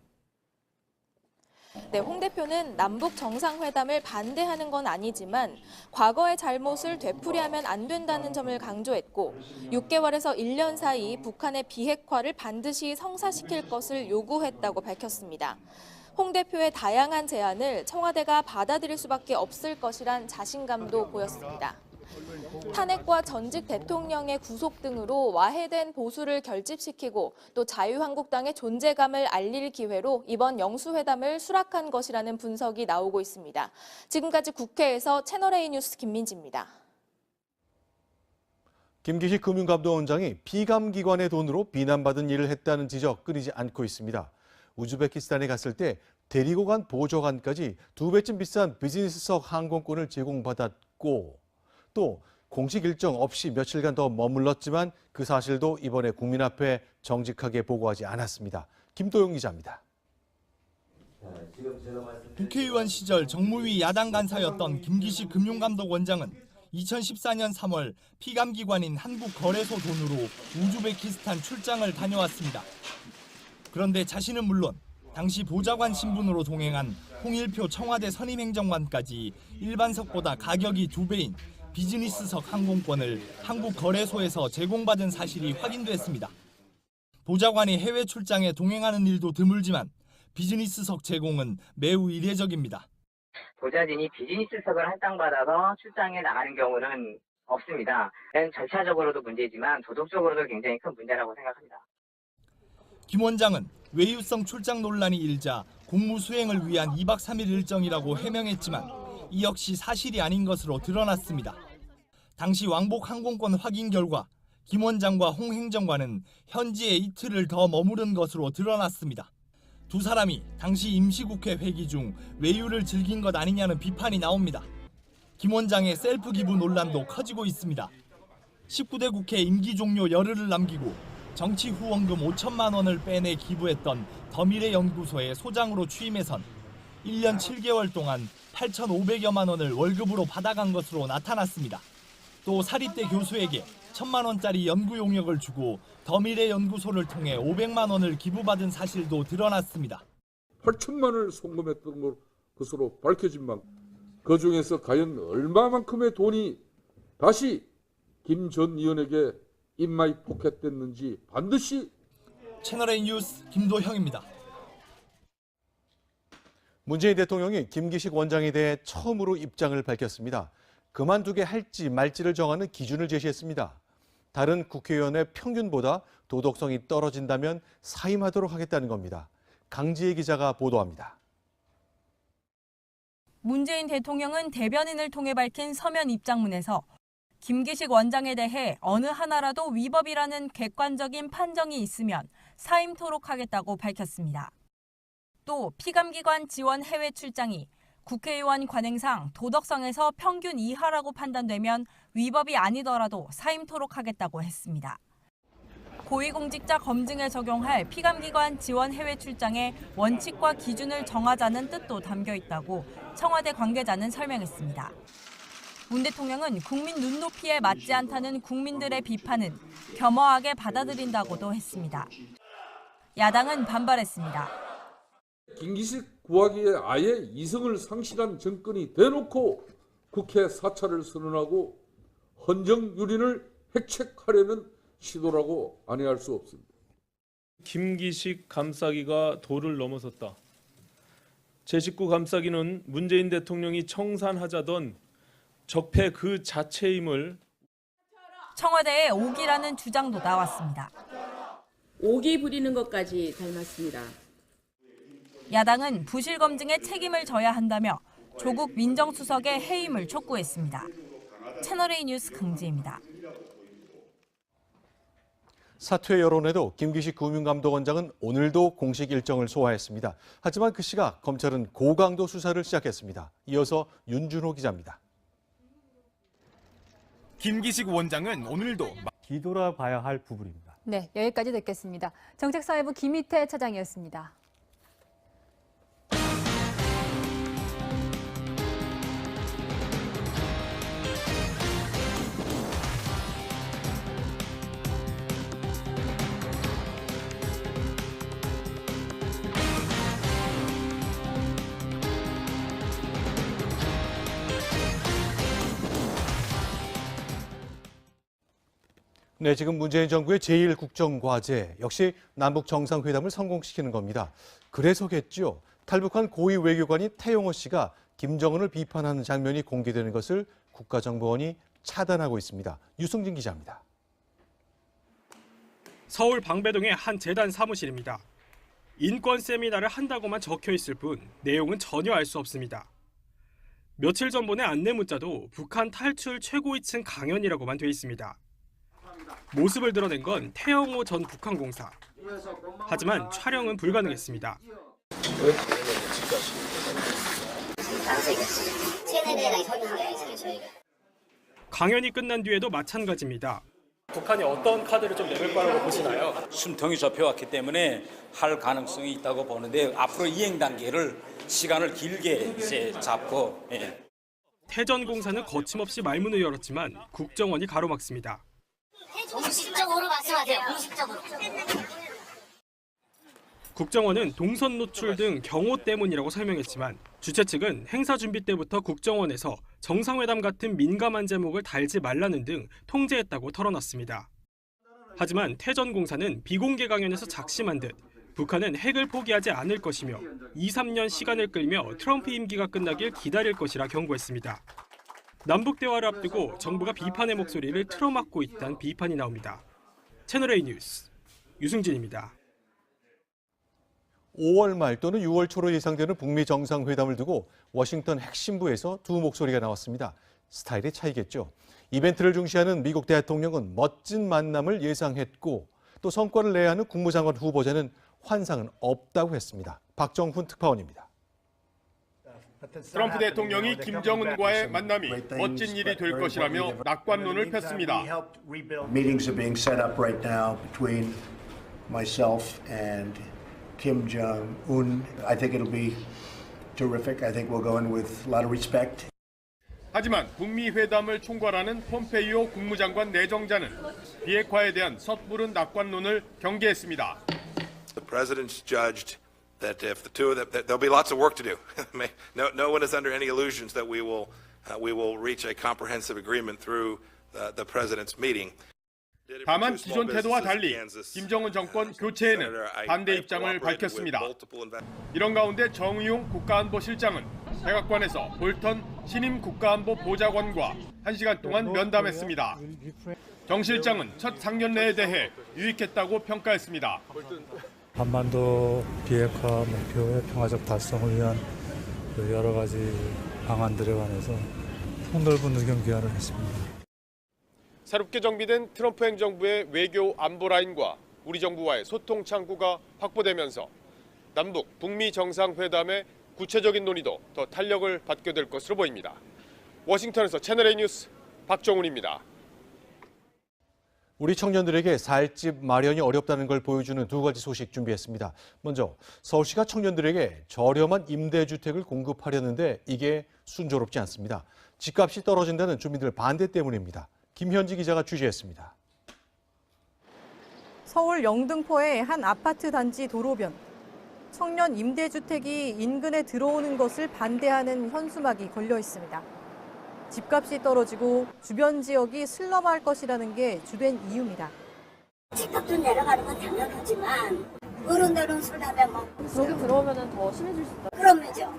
네, 홍 대표는 남북 정상회담을 반대하는 건 아니지만 과거의 잘못을 되풀이하면 안 된다는 점을 강조했고 6개월에서 1년 사이 북한의 비핵화를 반드시 성사시킬 것을 요구했다고 밝혔습니다. 홍 대표의 다양한 제안을 청와대가 받아들일 수밖에 없을 것이란 자신감도 보였습니다. 탄핵과 전직 대통령의 구속 등으로 와해된 보수를 결집시키고 또 자유한국당의 존재감을 알릴 기회로 이번 영수회담을 수락한 것이라는 분석이 나오고 있습니다. 지금까지 국회에서 채널A 뉴스 김민지입니다. 김기식 금융감독원장이 피감기관의 돈으로 비난받은 일을 했다는 지적 끊이지 않고 있습니다. 우즈베키스탄에 갔을 때 데리고 간 보조관까지 2배쯤 비싼 비즈니스석 항공권을 제공받았고 또 공식 일정 없이 며칠간 더 머물렀지만 그 사실도 이번에 국민 앞에 정직하게 보고하지 않았습니다. 김도영 기자입니다. 국회의원 시절 정무위 야당 간사였던 김기식 금융감독원장은 2014년 3월 피감기관인 한국거래소 돈으로 우즈베키스탄 출장을 다녀왔습니다. 그런데 자신은 물론 당시 보좌관 신분으로 동행한 홍일표 청와대 선임행정관까지 일반석보다 가격이 2배인 비즈니스석 항공권을 한국거래소에서 제공받은 사실이 확인됐습니다. 보좌관이 해외 출장에 동행하는 일도 드물지만 비즈니스석 제공은 매우 이례적입니다. 보좌진이 비즈니스석을 할당받아서 출장에 나가는 경우는 없습니다. 절차적으로도 문제지만 도덕적으로도 굉장히 큰 문제라고 생각합니다. 김 원장은 외유성 출장 논란이 일자 공무 수행을 위한 2박 3일 일정이라고 해명했지만 이 역시 사실이 아닌 것으로 드러났습니다. 당시 왕복 항공권 확인 결과 김 원장과 홍 행정관은 현지에 이틀을 더 머무른 것으로 드러났습니다. 두 사람이 당시 임시국회 회기 중 외유를 즐긴 것 아니냐는 비판이 나옵니다. 김 원장의 셀프 기부 논란도 커지고 있습니다. 19대 국회 임기 종료 열흘을 남기고 정치 후원금 5천만 원을 빼내 기부했던 더미래연구소의 소장으로 취임해선 1년 7개월 동안 8,500여만 원을 월급으로 받아간 것으로 나타났습니다. 또 사립대 교수에게 1,000만 원짜리 연구 용역을 주고 더미래연구소를 통해 500만 원을 기부받은 사실도 드러났습니다. 8천만 원을 송금했던 것으로 밝혀진 만큼 그중에서 과연 얼마만큼의 돈이 다시 김 전 의원에게 입마이 포켓됐는지 반드시. 채널A 뉴스 김도형입니다. 문재인 대통령이 김기식 원장에 대해 처음으로 입장을 밝혔습니다. 그만두게 할지 말지를 정하는 기준을 제시했습니다. 다른 국회의원의 평균보다 도덕성이 떨어진다면 사임하도록 하겠다는 겁니다. 강지혜 기자가 보도합니다. 문재인 대통령은 대변인을 통해 밝힌 서면 입장문에서 김기식 원장에 대해 어느 하나라도 위법이라는 객관적인 판정이 있으면 사임토록 하겠다고 밝혔습니다. 또 피감기관 지원 해외 출장이 국회의원 관행상 도덕성에서 평균 이하라고 판단되면 위법이 아니더라도 사임토록 하겠다고 했습니다. 고위공직자 검증에 적용할 피감기관 지원 해외 출장에 원칙과 기준을 정하자는 뜻도 담겨 있다고 청와대 관계자는 설명했습니다. 문 대통령은 국민 눈높이에 맞지 않다는 국민들의 비판은 겸허하게 받아들인다고도 했습니다. 야당은 반발했습니다. 김기식 구하기에 아예 이성을 상실한 정권이 대놓고 국회 사찰을 선언하고 헌정유린을 획책하려는 시도라고 안해할 수 없습니다. 김기식 감싸기가 도를 넘어섰다. 제 식구 감싸기는 문재인 대통령이 청산하자던 적폐 그 자체임을. 청와대에 오기라는 주장도 나왔습니다. 오기 부리는 것까지 닮았습니다. 야당은 부실 검증에 책임을 져야 한다며 조국 민정수석의 해임을 촉구했습니다. 채널A 뉴스 강지혜입니다. 사퇴 여론에도 김기식 금융감독원장은 오늘도 공식 일정을 소화했습니다. 하지만 그 시각 검찰은 고강도 수사를 시작했습니다. 이어서 윤준호 기자입니다. 김기식 원장은 오늘도 뒤돌아봐야 할 부분입니다. 네, 여기까지 듣겠습니다. 정책사회부 김희태 차장이었습니다. 네, 지금 문재인 정부의 제1국정과제 역시 남북 정상회담을 성공시키는 겁니다. 그래서겠죠. 탈북한 고위 외교관인 태영호 씨가 김정은을 비판하는 장면이 공개되는 것을 국가정보원이 차단하고 있습니다. 유승진 기자입니다. 서울 방배동의 한 재단 사무실입니다. 인권 세미나를 한다고만 적혀 있을 뿐 내용은 전혀 알 수 없습니다. 며칠 전 보낸 안내 문자도 북한 탈출 최고위층 강연이라고만 돼 있습니다. 모습을 드러낸 건 태영호 전 북한 공사. 하지만 촬영은 불가능했습니다. 강연이 끝난 뒤에도 마찬가지입니다. 북한이 어떤 카드를 좀 내밀 거라고 보시나요? 숨통이 접혀왔기 때문에 할 가능성이 있다고 보는데 앞으로 이행 단계를 시간을 길게 이제 잡고. 태전공사는 거침없이 말문을 열었지만 국정원이 가로막습니다. 공식적으로 말씀하세요. 공식적으로. 국정원은 동선 노출 등 경호 때문이라고 설명했지만 주최 측은 행사 준비 때부터 국정원에서 정상회담 같은 민감한 제목을 달지 말라는 등 통제했다고 털어놨습니다. 하지만 태전공사는 비공개 강연에서 작심한 듯 북한은 핵을 포기하지 않을 것이며 2-3년 시간을 끌며 트럼프 임기가 끝나길 기다릴 것이라 경고했습니다. 남북 대화를 앞두고 정부가 비판의 목소리를 틀어막고 있다는 비판이 나옵니다. 채널A 뉴스 유승진입니다. 5월 말 또는 6월 초로 예상되는 북미 정상회담을 두고 워싱턴 핵심부에서 두 목소리가 나왔습니다. 스타일의 차이겠죠. 이벤트를 중시하는 미국 대통령은 멋진 만남을 예상했고 또 성과를 내야 하는 국무장관 후보자는 환상은 없다고 했습니다. 박정훈 특파원입니다. 트럼프 대통령이 김정은과의 만남이 멋진 일이 될 것이라며 낙관론을 폈습니다. Meetings are being set up right now between myself and Kim Jong-un. I think it'll be terrific. I think we'll go in with a lot of respect. 하지만 북미 회담을 총괄하는 폼페이오 국무장관 내정자는 비핵화에 대한 섣부른 낙관론을 경계했습니다. The president's judged that if the two of them, there'll be lots of work to do. No one is under any illusions that we will reach a comprehensive agreement through the president's meeting. 다만 기존 태도와 달리 김정은 정권 교체에는 반대 입장을 밝혔습니다. 이런 가운데 정의용 국가안보실장은 백악관에서 볼턴 신임 국가안보 보좌관과 1시간 동안 면담했습니다. 정 실장은 첫 상견례에 대해 유익했다고 평가했습니다. 한반도 비핵화 목표의 평화적 달성을 위한 여러 가지 방안들에 관해서 폭넓은 의견 교환을 했습니다. 새롭게 정비된 트럼프 행정부의 외교 안보 라인과 우리 정부와의 소통 창구가 확보되면서 남북 북미 정상회담의 구체적인 논의도 더 탄력을 받게 될 것으로 보입니다. 워싱턴에서 채널A 뉴스 박정훈입니다. 우리 청년들에게 살 집 마련이 어렵다는 걸 보여주는 두 가지 소식 준비했습니다. 먼저 서울시가 청년들에게 저렴한 임대주택을 공급하려는데 이게 순조롭지 않습니다. 집값이 떨어진다는 주민들 반대 때문입니다. 김현지 기자가 취재했습니다. 서울 영등포의 한 아파트 단지 도로변. 청년 임대주택이 인근에 들어오는 것을 반대하는 현수막이 걸려 있습니다. 집값이 떨어지고 주변 지역이 슬럼할 것이라는 게 주된 이유입니다. 집값도 내려가는 건 당연하지만 어른들은 술 담배 먹고 여기 들어오면 더 심해질 수 있다. 그러면죠.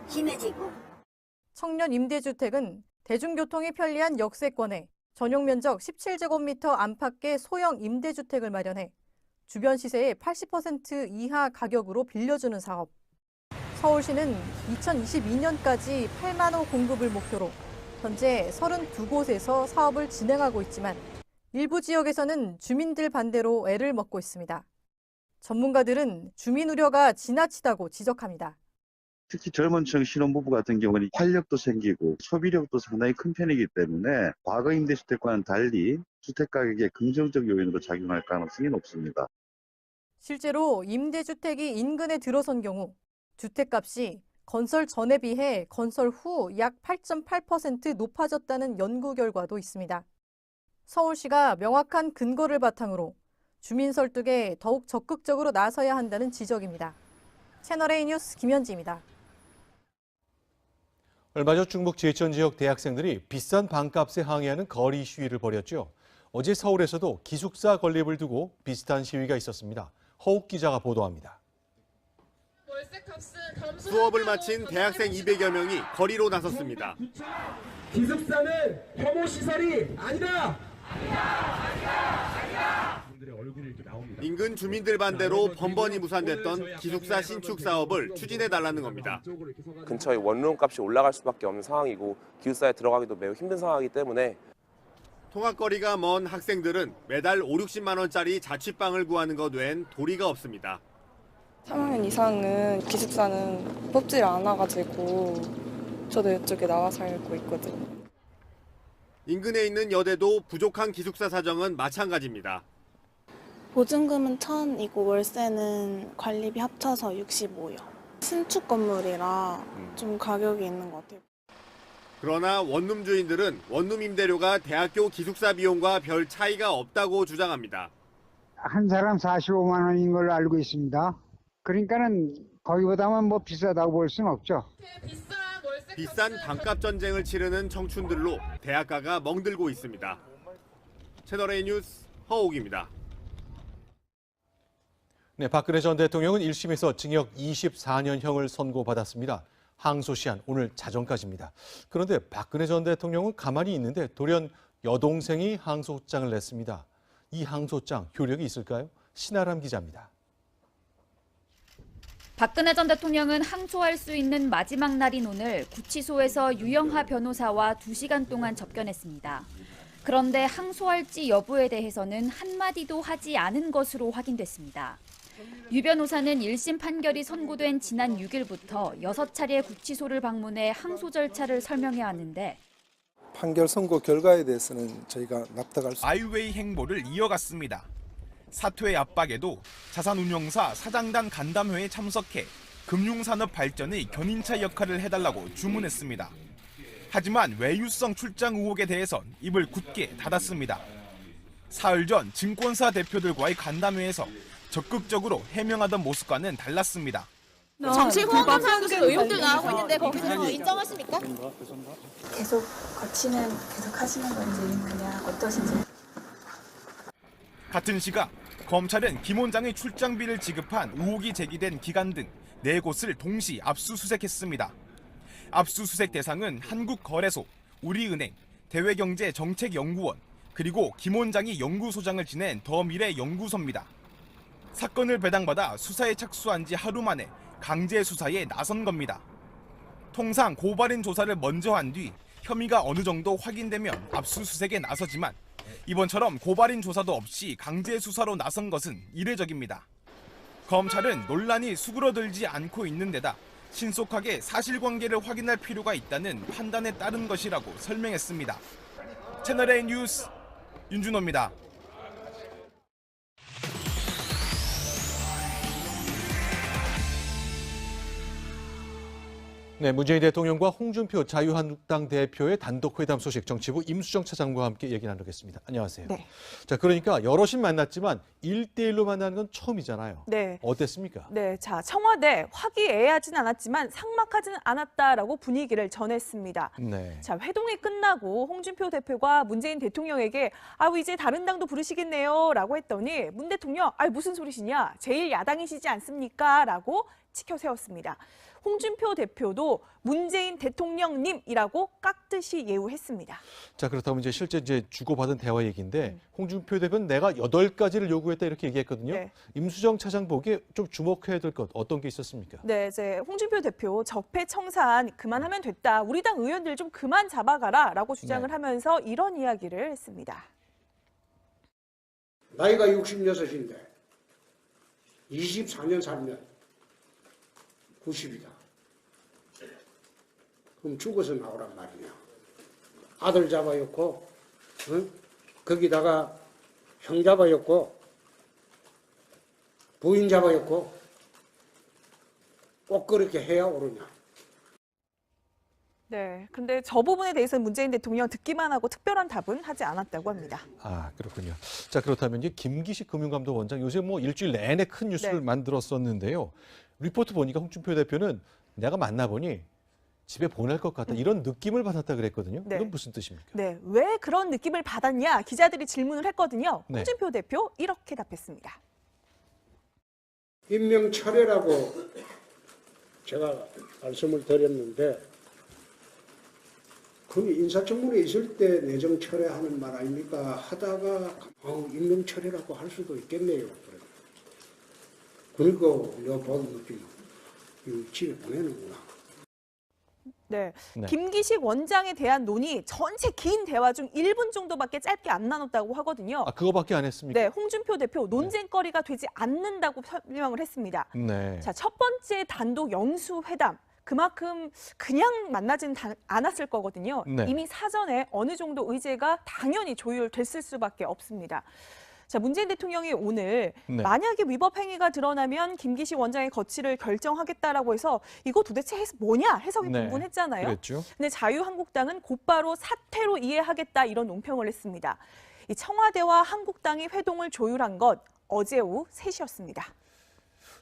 심해지고. 청년 임대주택은 대중교통이 편리한 역세권에 전용 면적 17제곱미터 안팎의 소형 임대주택을 마련해 주변 시세의 80% 이하 가격으로 빌려주는 사업. 서울시는 2022년까지 8만 호 공급을 목표로 현재 32곳에서 사업을 진행하고 있지만 일부 지역에서는 주민들 반대로 애를 먹고 있습니다. 전문가들은 주민 우려가 지나치다고 지적합니다. 특히 젊은 층 신혼부부 같은 경우는 활력도 생기고 소비력도 상당히 큰 편이기 때문에 과거 임대주택과는 달리 주택가격에 긍정적 요인으로 작용할 가능성이 높습니다. 실제로 임대주택이 인근에 들어선 경우 주택값이 건설 전에 비해 건설 후 약 8.8% 높아졌다는 연구 결과도 있습니다. 서울시가 명확한 근거를 바탕으로 주민 설득에 더욱 적극적으로 나서야 한다는 지적입니다. 채널A 뉴스 김현지입니다. 얼마 전 중북 제천 지역 대학생들이 비싼 방값에 항의하는 거리 시위를 벌였죠. 어제 서울에서도 기숙사 건립을 두고 비슷한 시위가 있었습니다. 허욱 기자가 보도합니다. 수업을 마친 대학생 200여 명이 거리로 나섰습니다. 기숙사는 혐오시설이 아니다! 인근 주민들 반대로 번번이 무산됐던 기숙사 신축 사업을 추진해달라는 겁니다. 근처에 원룸 값이 올라갈 수밖에 없는 상황이고 기숙사에 들어가기도 매우 힘든 상황이기 때문에 통학거리가 먼 학생들은 매달 5, 60만 원짜리 자취방을 구하는 것 외엔 도리가 없습니다. 3학년 이상은 기숙사는 뽑질 않아가지고 저도 이쪽에 나와 살고 있거든요. 인근에 있는 여대도 부족한 기숙사 사정은 마찬가지입니다. 보증금은 1,000이고 월세는 관리비 합쳐서 65요. 신축 건물이라 좀 가격이 있는 것 같아요. 그러나 원룸 주인들은 원룸 임대료가 대학교 기숙사 비용과 별 차이가 없다고 주장합니다. 한 사람 45만 원인 걸로 알고 있습니다. 그러니까는 거기보다는 뭐 비싸다고 볼 수는 없죠. 비싼 방값 전쟁을 치르는 청춘들로 대학가가 멍들고 있습니다. 채널A 뉴스 허옥입니다. 네, 박근혜 전 대통령은 1심에서 징역 24년형을 선고받았습니다. 항소시한 오늘 자정까지입니다. 그런데 박근혜 전 대통령은 가만히 있는데 돌연 여동생이 항소장을 냈습니다. 이 항소장 효력이 있을까요? 신아람 기자입니다. 박근혜 전 대통령은 항소할 수 있는 마지막 날인 오늘 구치소에서 유영하 변호사와 2시간 동안 접견했습니다. 그런데 항소할지 여부에 대해서는 한마디도 하지 않은 것으로 확인됐습니다. 유 변호사는 1심 판결이 선고된 지난 6일부터 6차례 구치소를 방문해 항소 절차를 설명해 왔는데 판결 선고 결과에 대해서는 저희가 납득할 수 아이웨이 행보를 이어갔습니다. 사퇴의 압박에도 자산운용사 사장단 간담회에 참석해 금융산업 발전의 견인차 역할을 해달라고 주문했습니다. 하지만 외유성 출장 의혹에 대해선 입을 굳게 닫았습니다. 사흘 전 증권사 대표들과의 간담회에서 적극적으로 해명하던 모습과는 달랐습니다. 정치 후원금 사용해서 의혹들 나오고 있는데 거기서 인정하십니까? 계속 거치는 계속 하시는 건지 그냥 어떠신지. 같은 시각 검찰은 김 원장의 출장비를 지급한 의혹이 제기된 기관 등 4곳을 동시 압수수색했습니다. 압수수색 대상은 한국거래소, 우리은행, 대외경제정책연구원, 그리고 김 원장이 연구소장을 지낸 더미래연구소입니다. 사건을 배당받아 수사에 착수한 지 하루 만에 강제 수사에 나선 겁니다. 통상 고발인 조사를 먼저 한 뒤 혐의가 어느 정도 확인되면 압수수색에 나서지만 이번처럼 고발인 조사도 없이 강제 수사로 나선 것은 이례적입니다. 검찰은 논란이 수그러들지 않고 있는 데다 신속하게 사실관계를 확인할 필요가 있다는 판단에 따른 것이라고 설명했습니다. 채널A 뉴스 윤준호입니다. 네, 문재인 대통령과 홍준표 자유한국당 대표의 단독 회담 소식 정치부 임수정 차장과 함께 얘기 나누겠습니다. 안녕하세요. 네. 자, 그러니까 여럿이 만났지만 1대1로 만나는 건 처음이잖아요. 네. 어땠습니까? 네, 자, 청와대 화기애애하진 않았지만 삭막하진 않았다라고 분위기를 전했습니다. 네. 자, 회동이 끝나고 홍준표 대표가 문재인 대통령에게 이제 다른 당도 부르시겠네요라고 했더니 문 대통령 무슨 소리시냐? 제1야당이시지 않습니까? 라고 치켜 세웠습니다. 홍준표 대표도 문재인 대통령님이라고 깍듯이 예우했습니다. 자, 그렇다면 실제 주고받은 대화 얘기인데 홍준표 대표는 내가 8가지를 요구했다 이렇게 얘기했거든요. 네. 임수정 차장 보기에 좀 주목해야 될 것 어떤 게 있었습니까? 네, 이제 홍준표 대표 적폐청산 그만하면 됐다. 우리 당 의원들 좀 그만 잡아가라라고 주장을 하면서 이런 이야기를 했습니다. 나이가 66인데 24년 살면 90이다. 그럼 죽어서 나오란 말이냐. 아들 잡아였고, 응? 거기다가 형 잡아였고, 부인 잡아였고, 꼭 그렇게 해야 옳으냐. 네, 근데 저 부분에 대해서는 문재인 대통령 듣기만 하고 특별한 답은 하지 않았다고 합니다. 아, 그렇군요. 자, 그렇다면 이제 김기식 금융감독 원장 요새 뭐 일주일 내내 큰 뉴스를 만들었었는데요. 리포트 보니까 홍준표 대표는 내가 만나보니 집에 보낼 것 같다 이런 느낌을 받았다 그랬거든요. 네. 이건 무슨 뜻입니까? 네, 왜 그런 느낌을 받았냐 기자들이 질문을 했거든요. 네. 홍준표 대표 이렇게 답했습니다. 임명철회라고 제가 말씀을 드렸는데 그 인사청문회 있을 때 내정철회하는 말 아닙니까? 하다가 임명철회라고 할 수도 있겠네요. 그리고 내가 본 느낌 집에 보내는구나. 네. 네. 김기식 원장에 대한 논의 전체 긴 대화 중 1분 정도밖에 짧게 안 나눴다고 하거든요. 아, 그거밖에 안 했습니까? 네, 홍준표 대표 논쟁거리가 되지 않는다고 설명을 했습니다. 네. 자, 첫 번째 단독 영수회담. 그만큼 그냥 만나지는 않았을 거거든요. 네. 이미 사전에 어느 정도 의제가 당연히 조율됐을 수밖에 없습니다. 자, 문재인 대통령이 오늘 네. 만약에 위법 행위가 드러나면 김기식 원장의 거취를 결정하겠다라고 해서 이거 도대체 뭐냐 해석이 네. 분분했잖아요. 그랬죠. 근데 자유한국당은 곧바로 사퇴로 이해하겠다 이런 논평을 했습니다. 이 청와대와 한국당이 회동을 조율한 것 어제 오후 3시였습니다.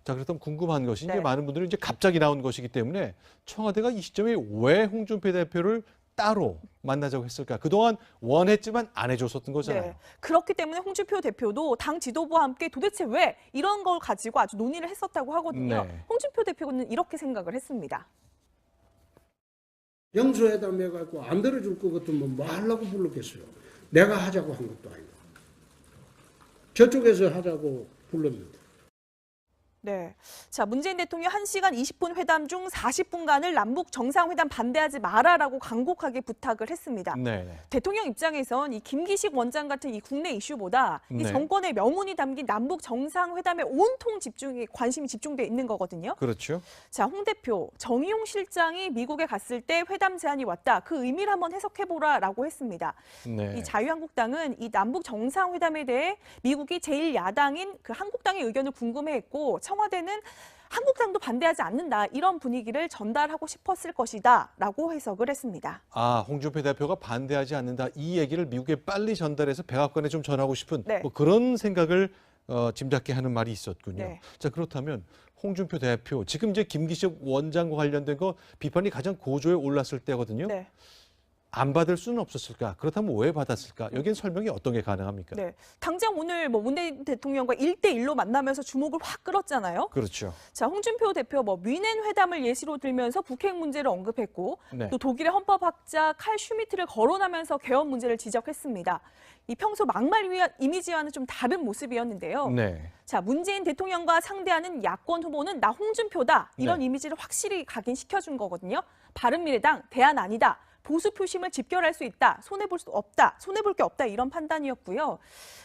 자, 그렇다면 궁금한 것이 네. 이제 많은 분들이 이제 갑자기 나온 것이기 때문에 청와대가 이 시점에 왜 홍준표 대표를 따로 만나자고 했을까? 그동안 원했지만 안 해줬었던 거잖아요. 네. 그렇기 때문에 홍준표 대표도 당 지도부와 함께 도대체 왜 이런 걸 가지고 아주 논의를 했었다고 하거든요. 네. 홍준표 대표는 이렇게 생각을 했습니다. 영수회담 해가지고 안 들어줄 것 같으면 뭐 하려고 불렀겠어요. 내가 하자고 한 것도 아니고. 저쪽에서 하자고 불렀는데. 네. 자, 문재인 대통령 1시간 20분 회담 중 40분간을 남북 정상회담 반대하지 마라라고 간곡하게 부탁을 했습니다. 네. 대통령 입장에선 이 김기식 원장 같은 이 국내 이슈보다 이 네. 정권의 명운이 담긴 남북 정상회담에 온통 관심이 집중돼 있는 거거든요. 그렇죠. 자, 홍 대표, 정의용 실장이 미국에 갔을 때 회담 제안이 왔다. 그 의미를 한번 해석해보라라고 했습니다. 네. 이 자유한국당은 이 남북 정상회담에 대해 미국이 제1야당인 그 한국당의 의견을 궁금해했고 청와대는 한국당도 반대하지 않는다. 이런 분위기를 전달하고 싶었을 것이다. 라고 해석을 했습니다. 아, 홍준표 대표가 반대하지 않는다. 이 얘기를 미국에 빨리 전달해서 백악관에 좀 전하고 싶은 네. 뭐 그런 생각을 짐작케 하는 말이 있었군요. 네. 자, 그렇다면 홍준표 대표, 지금 이제 김기식 원장과 관련된 거 비판이 가장 고조에 올랐을 때거든요. 네. 안 받을 수는 없었을까? 그렇다면 왜 받았을까? 여기엔 설명이 어떤 게 가능합니까? 네. 당장 오늘 문재인 대통령과 1대1로 만나면서 주목을 확 끌었잖아요. 그렇죠. 자, 홍준표 대표 뮤넨 회담을 예시로 들면서 북핵 문제를 언급했고 네. 또 독일의 헌법학자 칼 슈미트를 거론하면서 개헌 문제를 지적했습니다. 이 평소 막말 이미지와는 좀 다른 모습이었는데요. 네. 자, 문재인 대통령과 상대하는 야권 후보는 나 홍준표다. 이런 네. 이미지를 확실히 각인시켜준 거거든요. 바른미래당, 대안 아니다. 보수 표심을 집결할 수 있다. 손해볼 수 없다. 손해볼 게 없다. 이런 판단이었고요.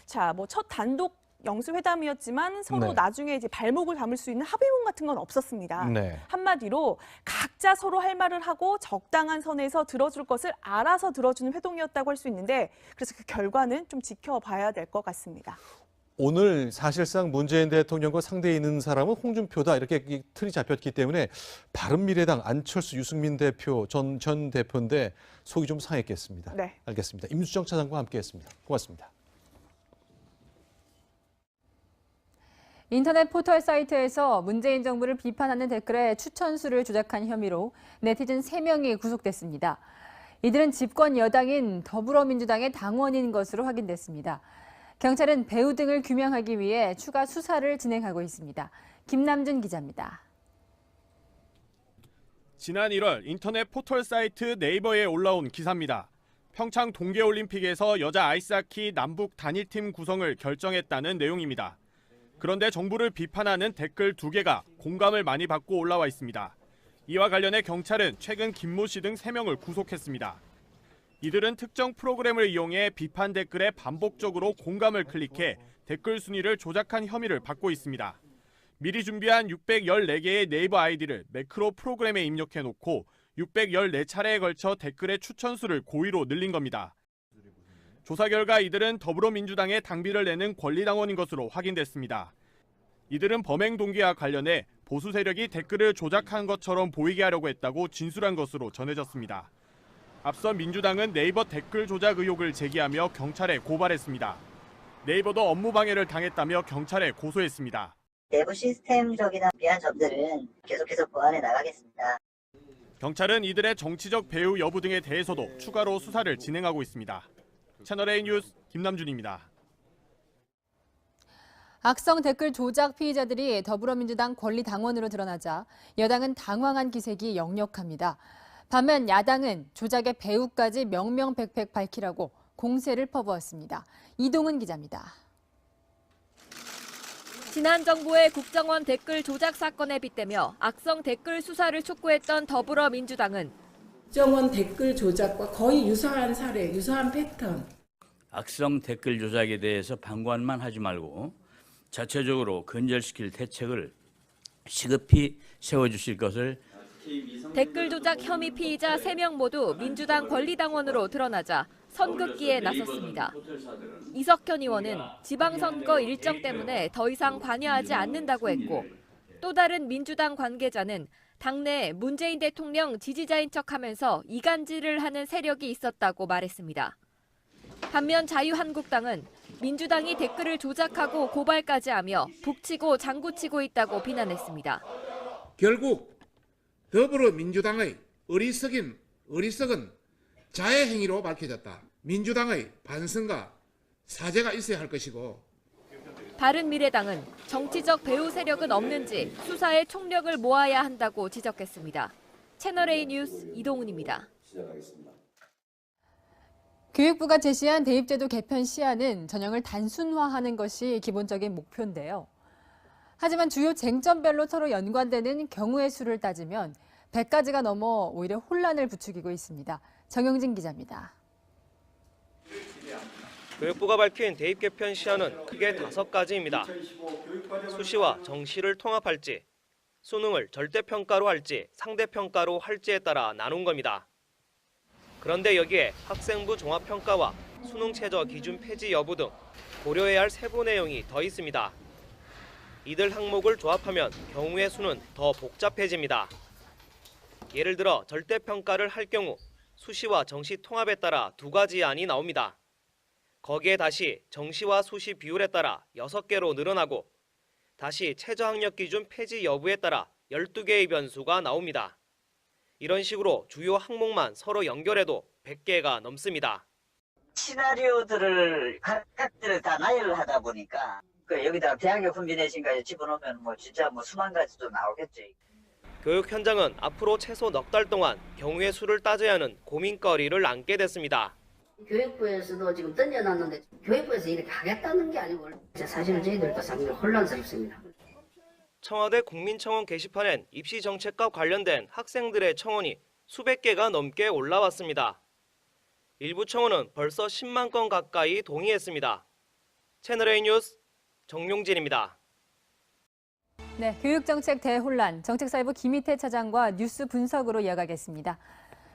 자, 첫 단독 영수회담이었지만 서로 네. 나중에 이제 발목을 담을 수 있는 합의문 같은 건 없었습니다. 네. 한마디로 각자 서로 할 말을 하고 적당한 선에서 들어줄 것을 알아서 들어주는 회동이었다고 할 수 있는데 그래서 그 결과는 좀 지켜봐야 될 것 같습니다. 오늘 사실상 문재인 대통령과 상대에 있는 사람은 홍준표다 이렇게 이 틀이 잡혔기 때문에 바른미래당 안철수 유승민 대표 전 대표인데 속이 좀 상했겠습니다. 네. 알겠습니다. 임수정 차장과 함께했습니다. 고맙습니다. 인터넷 포털 사이트에서 문재인 정부를 비판하는 댓글에 추천수를 조작한 혐의로 네티즌 3명이 구속됐습니다. 이들은 집권 여당인 더불어민주당의 당원인 것으로 확인됐습니다. 경찰은 배후 등을 규명하기 위해 추가 수사를 진행하고 있습니다. 김남준 기자입니다. 지난 1월 인터넷 포털 사이트 네이버에 올라온 기사입니다. 평창 동계올림픽에서 여자 아이스하키 남북 단일팀 구성을 결정했다는 내용입니다. 그런데 정부를 비판하는 댓글 2개가 공감을 많이 받고 올라와 있습니다. 이와 관련해 경찰은 최근 김모 씨 등 3명을 구속했습니다. 이들은 특정 프로그램을 이용해 비판 댓글에 반복적으로 공감을 클릭해 댓글 순위를 조작한 혐의를 받고 있습니다. 미리 준비한 614개의 네이버 아이디를 매크로 프로그램에 입력해놓고 614차례에 걸쳐 댓글의 추천수를 고의로 늘린 겁니다. 조사 결과 이들은 더불어민주당에 당비를 내는 권리당원인 것으로 확인됐습니다. 이들은 범행 동기와 관련해 보수 세력이 댓글을 조작한 것처럼 보이게 하려고 했다고 진술한 것으로 전해졌습니다. 앞서 민주당은 네이버 댓글 조작 의혹을 제기하며 경찰에 고발했습니다. 네이버도 업무 방해를 당했다며 경찰에 고소했습니다. 내부 시스템적이나 미한 점들은 계속해서 보완해 나가겠습니다. 경찰은 이들의 정치적 배후 여부 등에 대해서도 추가로 수사를 진행하고 있습니다. 채널A 뉴스 김남준입니다. 악성 댓글 조작 피의자들이 더불어민주당 권리당원으로 드러나자 여당은 당황한 기색이 역력합니다. 반면 야당은 조작의 배후까지 명명백백 밝히라고 공세를 퍼부었습니다. 이동은 기자입니다. 지난 정부의 국정원 댓글 조작 사건에 빗대며 악성 댓글 수사를 촉구했던 더불어민주당은 국정원 댓글 조작과 거의 유사한 사례, 유사한 패턴. 악성 댓글 조작에 대해서 방관만 하지 말고 자체적으로 근절시킬 대책을 시급히 세워주실 것을. 댓글 조작 혐의 피의자 3명 모두 민주당 권리당원으로 드러나자 선긋기에 나섰습니다. 이석현 의원은 지방선거 일정 때문에 더 이상 관여하지 않는다고 했고, 또 다른 민주당 관계자는 당내에 문재인 대통령 지지자인 척하면서 이간질을 하는 세력이 있었다고 말했습니다. 반면 자유한국당은 민주당이 댓글을 조작하고 고발까지 하며 북치고 장구치고 있다고 비난했습니다. 결국 더불어민주당의 어리석은 자해 행위로 밝혀졌다. 민주당의 반성과 사죄가 있어야 할 것이고, 바른미래당은 정치적 배후 세력은 없는지 수사에 총력을 모아야 한다고 지적했습니다. 채널A 뉴스 이동훈입니다. 교육부가 제시한 대입제도 개편 시한은 전형을 단순화하는 것이 기본적인 목표인데요. 하지만 주요 쟁점별로 서로 연관되는 경우의 수를 따지면 100가지가 넘어 오히려 혼란을 부추기고 있습니다. 정영진 기자입니다. 교육부가 밝힌 대입 개편 시한은 크게 5가지입니다. 수시와 정시를 통합할지, 수능을 절대평가로 할지, 상대평가로 할지에 따라 나눈 겁니다. 그런데 여기에 학생부 종합평가와 수능 최저 기준 폐지 여부 등 고려해야 할 세부 내용이 더 있습니다. 이들 항목을 조합하면 경우의 수는 더 복잡해집니다. 예를 들어 절대평가를 할 경우 수시와 정시 통합에 따라 2가지 안이 나옵니다. 거기에 다시 정시와 수시 비율에 따라 6개로 늘어나고, 다시 최저학력 기준 폐지 여부에 따라 12개의 변수가 나옵니다. 이런 식으로 주요 항목만 서로 연결해도 100개가 넘습니다. 시나리오들을 각각들을 다 나열을 하다 보니까 여기다가 대학교 콤비네이션까지 집어넣으면 진짜 수만 가지도 나오겠지. 교육 현장은 앞으로 최소 넉 달 동안 경우의 수를 따져야 하는 고민거리를 안게 됐습니다. 교육부에서도 지금 던져놨는데 교육부에서 이렇게 하겠다는 게 아니고 사실은 저희들도 상당히 혼란스럽습니다. 청와대 국민청원 게시판엔 입시 정책과 관련된 학생들의 청원이 수백 개가 넘게 올라왔습니다. 일부 청원은 벌써 10만 건 가까이 동의했습니다. 채널A 뉴스 정용진입니다. 네, 교육정책 대혼란, 정책사회부 김희태 차장과 뉴스 분석으로 이어가겠습니다.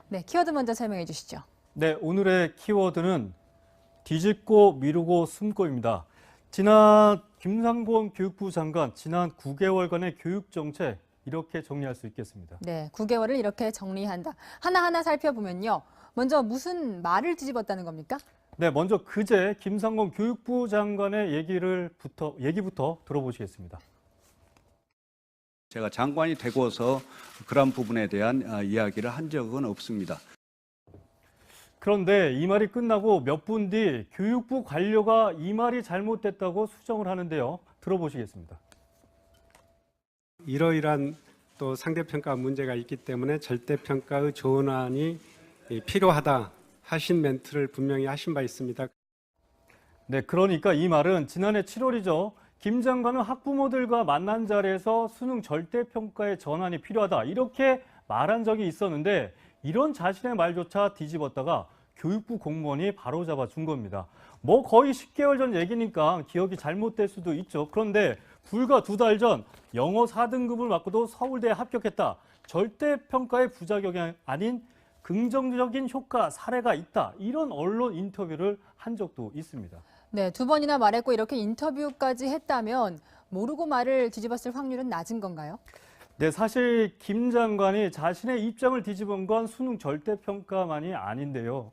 네, 키워드 먼저 설명해 주시죠. 네, 오늘의 키워드는 뒤집고 미루고 숨고입니다. 지난 김상곤 교육부 장관 지난 9개월간의 교육정책 이렇게 정리할 수 있겠습니다. 네, 9개월을 이렇게 정리한다. 하나하나 살펴보면요. 먼저 무슨 말을 뒤집었다는 겁니까? 네, 먼저 그제 김상곤 교육부 장관의 얘기부터 들어보시겠습니다. 제가 장관이 되고서 그런 부분에 대한 이야기를 한 적은 없습니다. 그런데 이 말이 끝나고 몇 분 뒤 교육부 관료가 이 말이 잘못됐다고 수정을 하는데요. 들어보시겠습니다. 이러이러한 또 상대평가 문제가 있기 때문에 절대평가의 조언안이 필요하다 하신 멘트를 분명히 하신 바 있습니다. 네, 그러니까 이 말은 지난해 7월이죠. 김 장관은 학부모들과 만난 자리에서 수능 절대평가의 전환이 필요하다 이렇게 말한 적이 있었는데 이런 자신의 말조차 뒤집었다가 교육부 공무원이 바로잡아 준 겁니다. 뭐 거의 10개월 전 얘기니까 기억이 잘못될 수도 있죠. 그런데 불과 2달 전 영어 4등급을 맞고도 서울대에 합격했다. 절대평가의 부작용이 아닌 긍정적인 효과 사례가 있다. 이런 언론 인터뷰를 한 적도 있습니다. 네, 2번이나 말했고 이렇게 인터뷰까지 했다면 모르고 말을 뒤집었을 확률은 낮은 건가요? 네, 사실 김 장관이 자신의 입장을 뒤집은 건 수능 절대평가만이 아닌데요.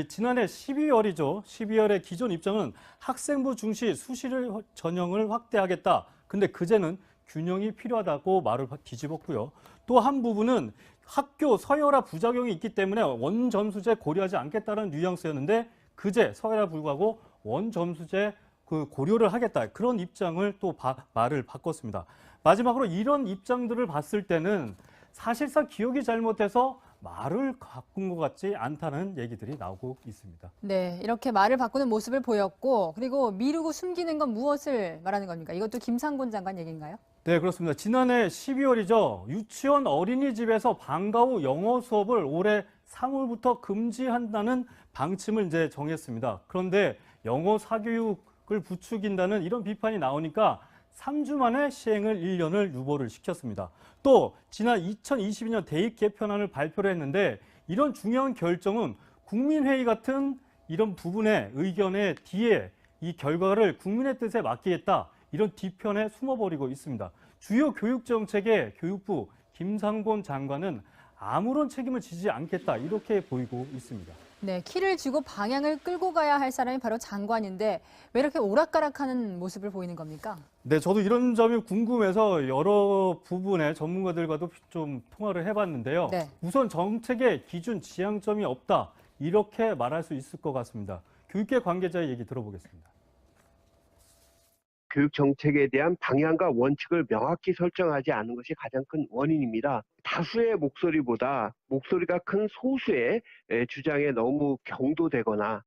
지난해 12월이죠. 12월에 기존 입장은 학생부 중시 수시를 전형을 확대하겠다. 근데 그제는 균형이 필요하다고 말을 뒤집었고요. 또 한 부분은 학교 서열화 부작용이 있기 때문에 원점수제 고려하지 않겠다는 뉘앙스였는데 그제 서열화 불구하고 원점수제 고려를 하겠다. 그런 입장을 또 말을 바꿨습니다. 마지막으로 이런 입장들을 봤을 때는 사실상 기억이 잘못돼서 말을 바꾼 것 같지 않다는 얘기들이 나오고 있습니다. 네, 이렇게 말을 바꾸는 모습을 보였고 그리고 미루고 숨기는 건 무엇을 말하는 겁니까? 이것도 김상곤 장관 얘기인가요? 네, 그렇습니다. 지난해 12월이죠. 유치원 어린이집에서 방과 후 영어 수업을 올해 3월부터 금지한다는 방침을 이제 정했습니다. 그런데 영어 사교육을 부추긴다는 이런 비판이 나오니까 3주 만에 시행을 1년을 유보를 시켰습니다. 또 지난 2022년 대입 개편안을 발표를 했는데 이런 중요한 결정은 국민회의 같은 이런 부분의 의견의 뒤에 이 결과를 국민의 뜻에 맡기겠다. 이런 뒤편에 숨어버리고 있습니다. 주요 교육정책의 교육부 김상곤 장관은 아무런 책임을 지지 않겠다. 이렇게 보이고 있습니다. 네, 키를 쥐고 방향을 끌고 가야 할 사람이 바로 장관인데 왜 이렇게 오락가락하는 모습을 보이는 겁니까? 네, 저도 이런 점이 궁금해서 여러 부분의 전문가들과도 좀 통화를 해봤는데요. 네. 우선 정책에 기준 지향점이 없다. 이렇게 말할 수 있을 것 같습니다. 교육계 관계자의 얘기 들어보겠습니다. 교육 정책에 대한 방향과 원칙을 명확히 설정하지 않은 것이 가장 큰 원인입니다. 다수의 목소리보다 목소리가 큰 소수의 주장에 너무 경도되거나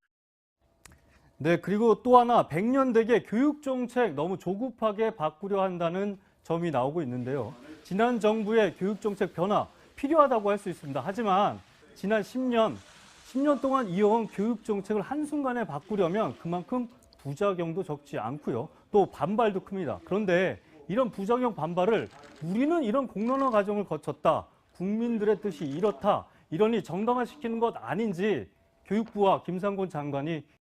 네, 그리고 또 하나 100년대계 교육 정책 너무 조급하게 바꾸려 한다는 점이 나오고 있는데요. 지난 정부의 교육 정책 변화 필요하다고 할 수 있습니다. 하지만 지난 10년 동안 이어온 교육 정책을 한순간에 바꾸려면 그만큼 부작용도 적지 않고요. 또 반발도 큽니다. 그런데 이런 부작용 반발을 우리는 이런 공론화 과정을 거쳤다. 국민들의 뜻이 이렇다. 이러니 정당화시키는 것 아닌지 교육부와 김상곤 장관이